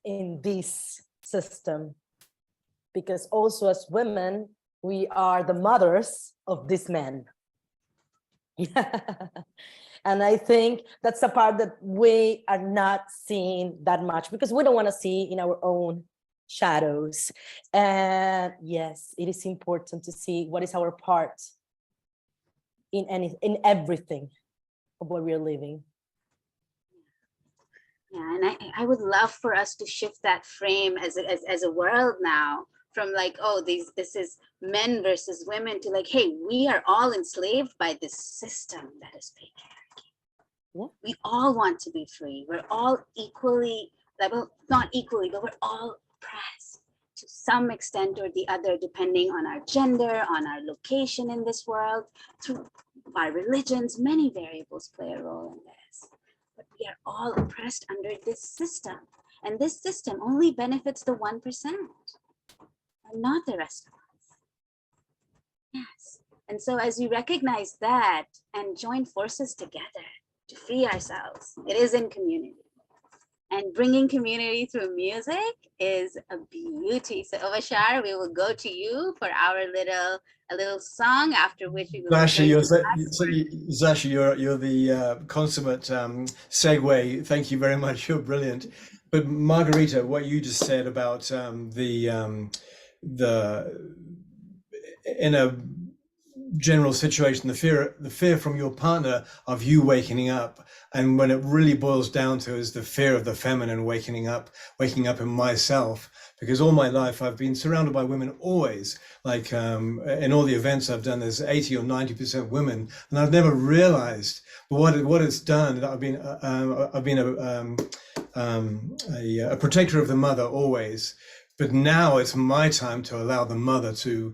in this system? Because also as women, we are the mothers of these men. And I think that's the part that we are not seeing that much, because we don't want to see in our own shadows. And yes, it is important to see what is our part in everything of what we're living. Yeah, and I would love for us to shift that frame as a world now, from like, oh, this is men versus women, to like, hey, we are all enslaved by this system that is patriarchy. Yeah. We all want to be free. We're all equally, well, not equally, but we're all oppressed to some extent or the other, depending on our gender, on our location in this world, through our religions. Many variables play a role in this. But we are all oppressed under this system. And this system only benefits the 1% and not the rest of us. Yes. And so as we recognize that and join forces together to free ourselves, it is in community. And bringing community through music is a beauty. So Ovashar, we will go to you for our little song, after which we will. Zasha, you're the consummate segue. Thank you very much. You're brilliant. But Margarita, what you just said about in a general situation, the fear from your partner of you waking up. And when it really boils down to is the fear of the feminine waking up in myself. Because all my life I've been surrounded by women always, like in all the events I've done, there's 80 or 90% women, and I've never realized. But what it's done, I've been a protector of the mother always, but now it's my time to allow the mother to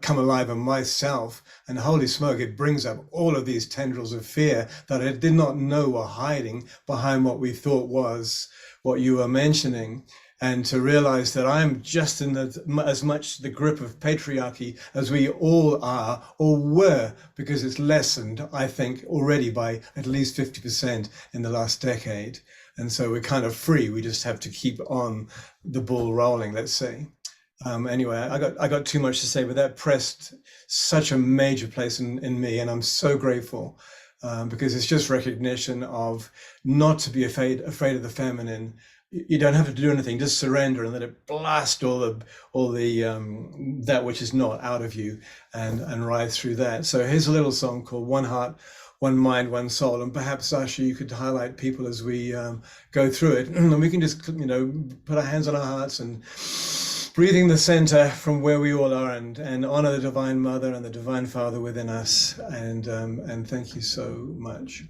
come alive in myself. And holy smoke, it brings up all of these tendrils of fear that I did not know were hiding behind what we thought was what you were mentioning. And to realize that I'm just in as much the grip of patriarchy as we all are or were, because it's lessened, I think, already by at least 50% in the last decade. And so we're kind of free. We just have to keep on the ball rolling, let's say. Anyway, I got too much to say, but that pressed such a major place in me, and I'm so grateful because it's just recognition of not to be afraid of the feminine. You don't have to do anything, just surrender and let it blast all the that which is not out of you and ride through that. So here's a little song called One Heart, One Mind, One Soul. And perhaps, Zasha, you could highlight people as we go through it. And we can just, put our hands on our hearts and breathing the center from where we all are and honor the Divine Mother and the Divine Father within us. And thank you so much.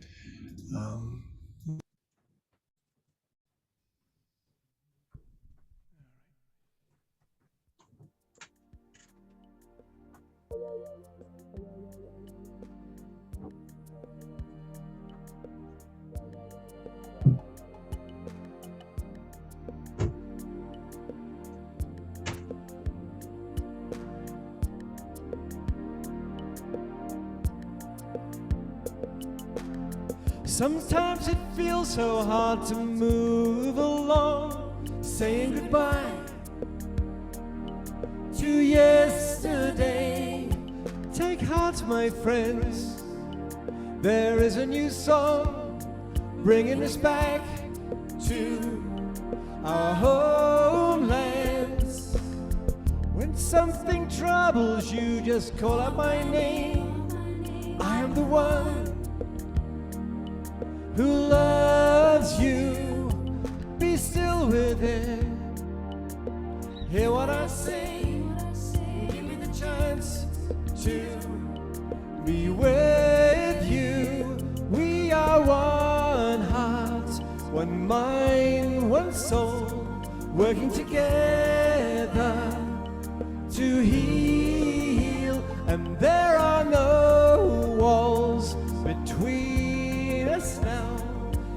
Sometimes it feels so hard to move along, saying goodbye to yesterday. Take heart, my friends, there is a new song bringing us back to our homelands. When something troubles you, just call out my name. I am the one who loves you. Be still with it. Hear what I say. Give me the chance to be with you. We are one heart, one mind, one soul, working together to heal. And there are no walls between us now.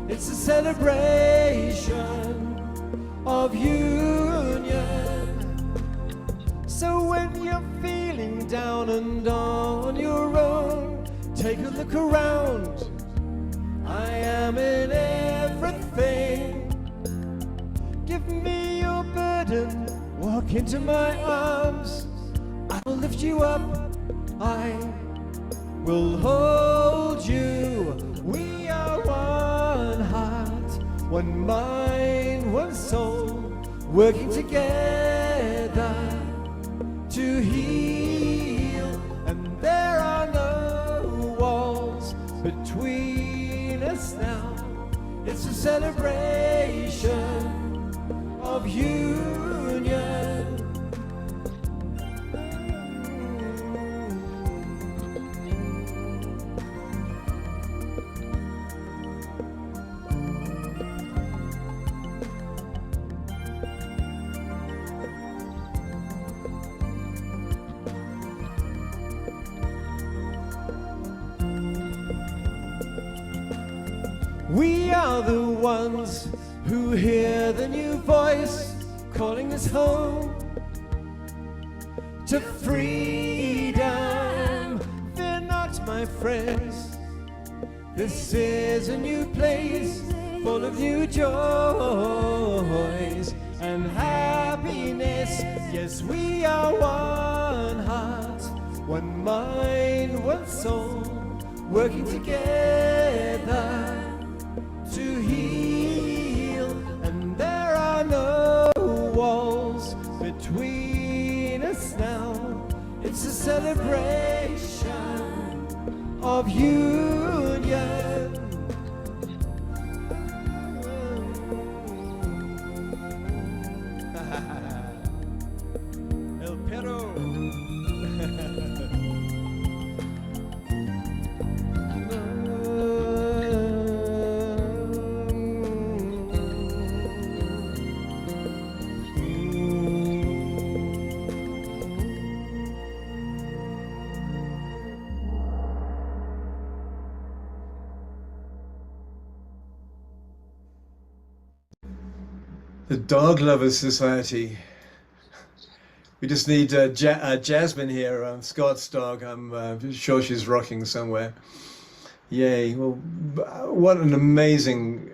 It's a celebration of union. So when you're feeling down and on your own, take a look around. I am in everything. Give me your burden, walk into my arms. I will lift you up, I will hold you. We are one heart, one mind, one soul, working together to heal. And there are no walls between us now. It's a celebration of union. We are the ones who hear the new voice calling us home to freedom. Fear not, my friends, this is a new place full of new joys and happiness. Yes, we are one heart, one mind, one soul, working together to heal. And there are no walls between us now. It's a celebration of union. El Perro. The Dog Lovers Society. We just need Jasmine here, Scott's dog. I'm sure she's rocking somewhere. Yay. Well, what an amazing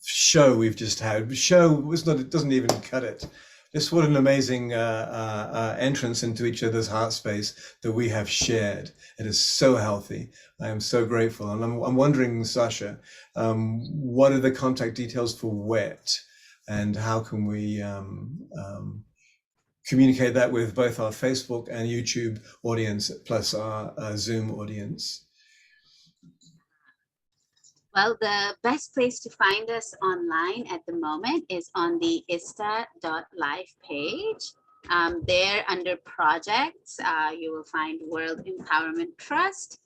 show we've just had. Show was not, it doesn't even cut it. Just what an amazing entrance into each other's heart space that we have shared. It is so healthy. I am so grateful. And I'm wondering, Zasha, what are the contact details for WET? And how can we communicate that with both our Facebook and YouTube audience, plus our Zoom audience? Well, the best place to find us online at the moment is on the ista.life page. There under projects, you will find World Empowerment Trust,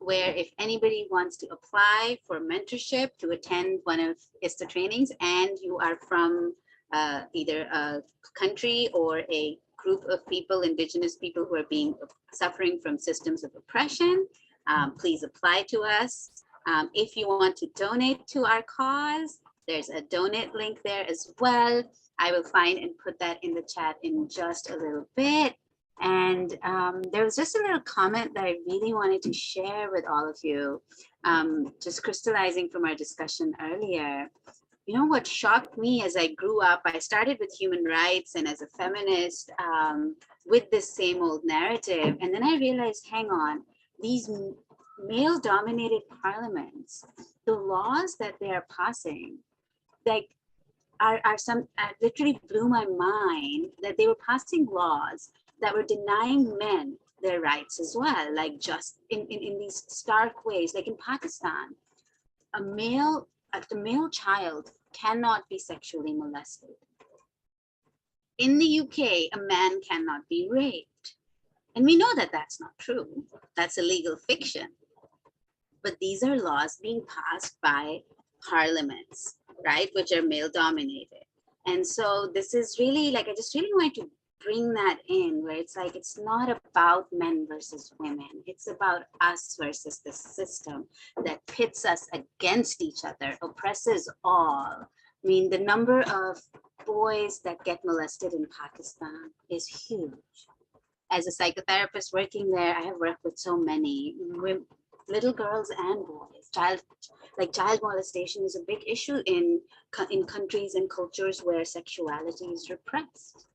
where if anybody wants to apply for mentorship to attend one of ISTA trainings and you are from either a country or a group of people, indigenous people who are suffering from systems of oppression, please apply to us. If you want to donate to our cause, there's a donate link there as well. I will find and put that in the chat in just a little bit. And there was just a little comment that I really wanted to share with all of you, just crystallizing from our discussion earlier. You know what shocked me as I grew up, I started with human rights and as a feminist with this same old narrative. And then I realized, hang on, these male-dominated parliaments, the laws that they are passing, like literally blew my mind that they were passing laws that were denying men their rights as well, like just in these stark ways. Like in Pakistan, the male child cannot be sexually molested. In the UK, a man cannot be raped. And we know that that's not true. That's a legal fiction. But these are laws being passed by parliaments, right, which are male dominated. And so this is really like, I just really wanted to bring that in, where it's like, it's not about men versus women. It's about us versus the system that pits us against each other, oppresses all. I mean, the number of boys that get molested in Pakistan is huge. As a psychotherapist working there, I have worked with so many women, little girls and boys. Child molestation is a big issue in countries and cultures where sexuality is repressed.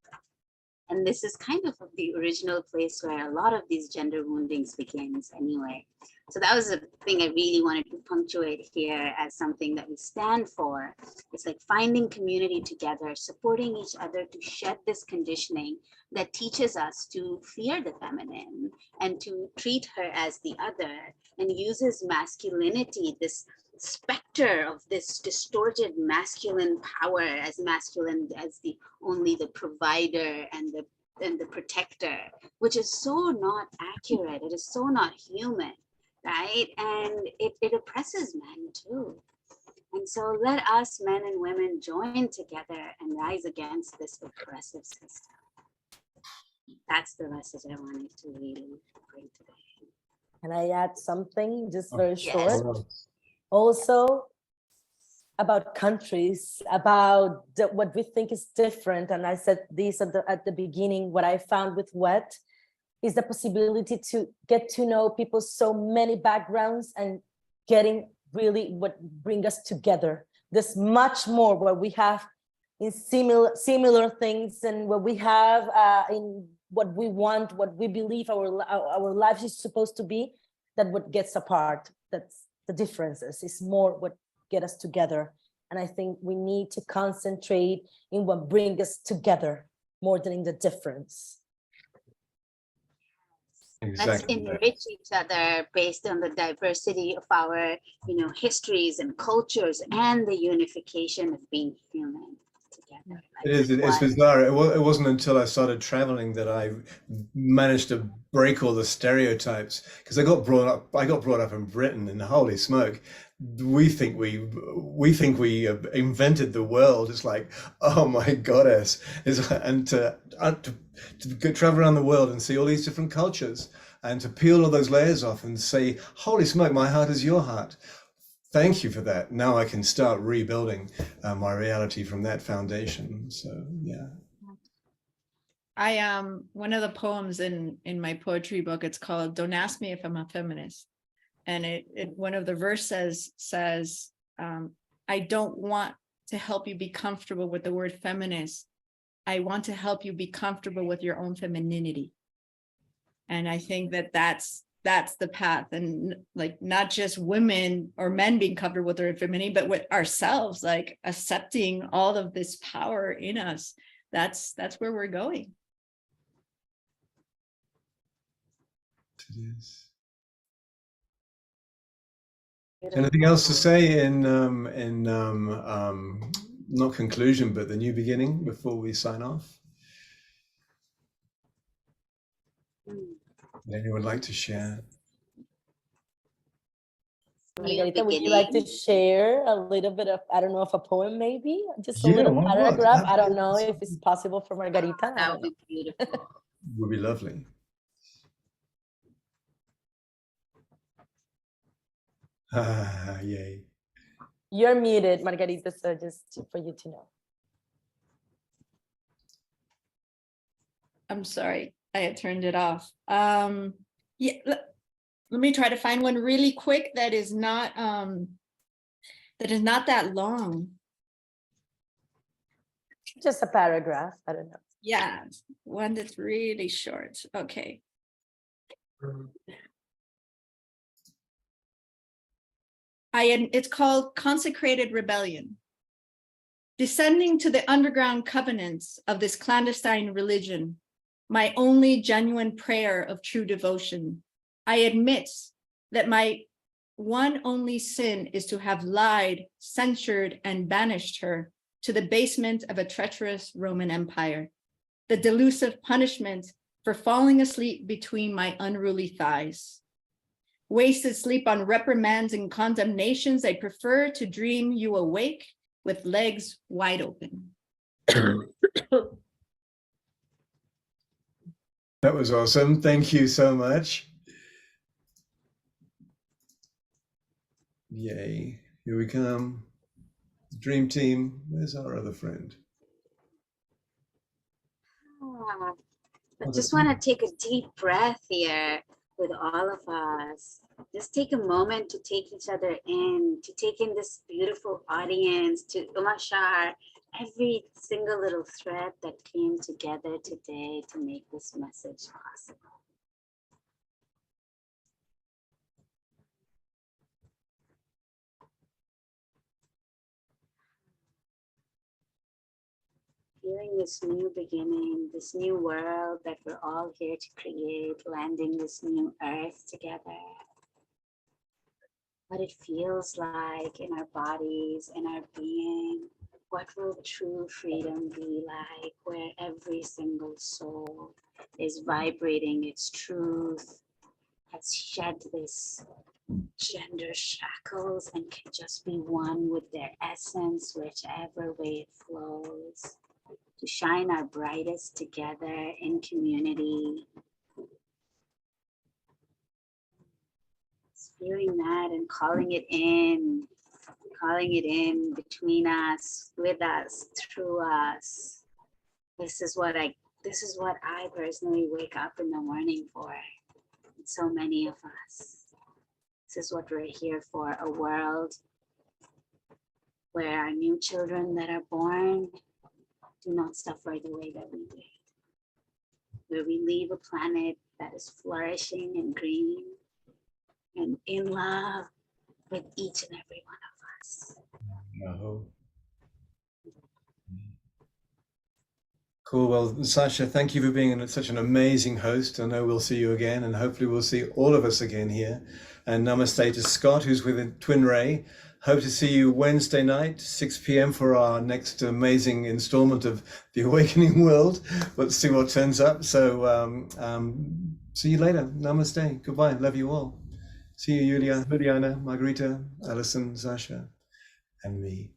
And this is kind of the original place where a lot of these gender woundings begins anyway. So that was a thing I really wanted to punctuate here as something that we stand for. It's like finding community together, supporting each other to shed this conditioning that teaches us to fear the feminine and to treat her as the other, and uses masculinity, this specter of this distorted masculine power, as masculine as only the provider and the protector, which is so not accurate. It is so not human, right? And it oppresses men too. And so let us, men and women, join together and rise against this oppressive system. That's the message I wanted to really bring today. Can I add something just very short? Yes. Also about countries, about what we think is different. And I said this at the beginning, what I found with WET is the possibility to get to know people's so many backgrounds and getting really what bring us together. There's much more what we have in similar things, and what we have in what we want, what we believe our lives is supposed to be, that what gets apart. That's the differences. Is more what get us together. And I think we need to concentrate in what brings us together more than in the difference. Let's Exactly. enrich each other based on the diversity of our, histories and cultures and the unification of being human together. It is. It's bizarre. It wasn't until I started traveling that I managed to break all the stereotypes. Because I got brought up in Britain, and holy smoke, we think we invented the world. It's like, oh my goddess! And to travel around the world and see all these different cultures, and to peel all those layers off and say, holy smoke, my heart is your heart. Thank you for that. Now I can start rebuilding my reality from that foundation. So yeah. I one of the poems in my poetry book, it's called "Don't Ask Me If I'm a Feminist," and it one of the verses says, "I don't want to help you be comfortable with the word feminist. I want to help you be comfortable with your own femininity." And I think that's the path, and like not just women or men being comfortable with their femininity, but with ourselves, like accepting all of this power in us. That's where we're going. It is. Anything else to say in not conclusion, but the new beginning before we sign off? Would anyone like to share? Margarita, would you like to share a little bit of, I don't know, of a poem maybe? Just a Yeah, little why not? paragraph. I don't know if it's possible for Margarita. That would be beautiful. Would be lovely. Ah, yay. You're muted, Margarita, so just for you to know. I'm sorry, I had turned it off. Yeah, let me try to find one really quick that is not that long. Just a paragraph. I don't know. Yeah, one that's really short. Okay. It's called Consecrated Rebellion. Descending to the underground covenants of this clandestine religion, my only genuine prayer of true devotion, I admit that my one only sin is to have lied, censured, and banished her to the basement of a treacherous Roman Empire, the delusive punishment for falling asleep between my unruly thighs. Wasted sleep on reprimands and condemnations, I prefer to dream you awake with legs wide open. That was awesome. Thank you so much. Yay. Here we come. Dream team. Where's our other friend? I just want to take a deep breath here with all of us. Just take a moment to take each other in, to take in this beautiful audience, to umashar every single little thread that came together today to make this message possible. Feeling this new beginning, this new world that we're all here to create, landing this new earth together. What it feels like in our bodies, in our being. What will true freedom be like, where every single soul is vibrating its truth, has shed this gender shackles and can just be one with their essence, whichever way it flows. To shine our brightest together in community. Feeling that and calling it in between us, with us, through us. This is what I personally wake up in the morning for. And so many of us. This is what we're here for, a world where our new children that are born do not suffer the way that we did. Where we leave a planet that is flourishing and green and in love with each and every one of us. No. Cool. Well, Zasha, thank you for being such an amazing host. I know we'll see you again, and hopefully we'll see all of us again here. And namaste to Scott, who's with Twin Ray. Hope to see you Wednesday night, 6 p.m. for our next amazing installment of The Awakening World. Let's see what turns up. So see you later. Namaste. Goodbye. Love you all. See you, Juliana, Margarita, Alison, Zasha, and me.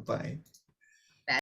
Bye.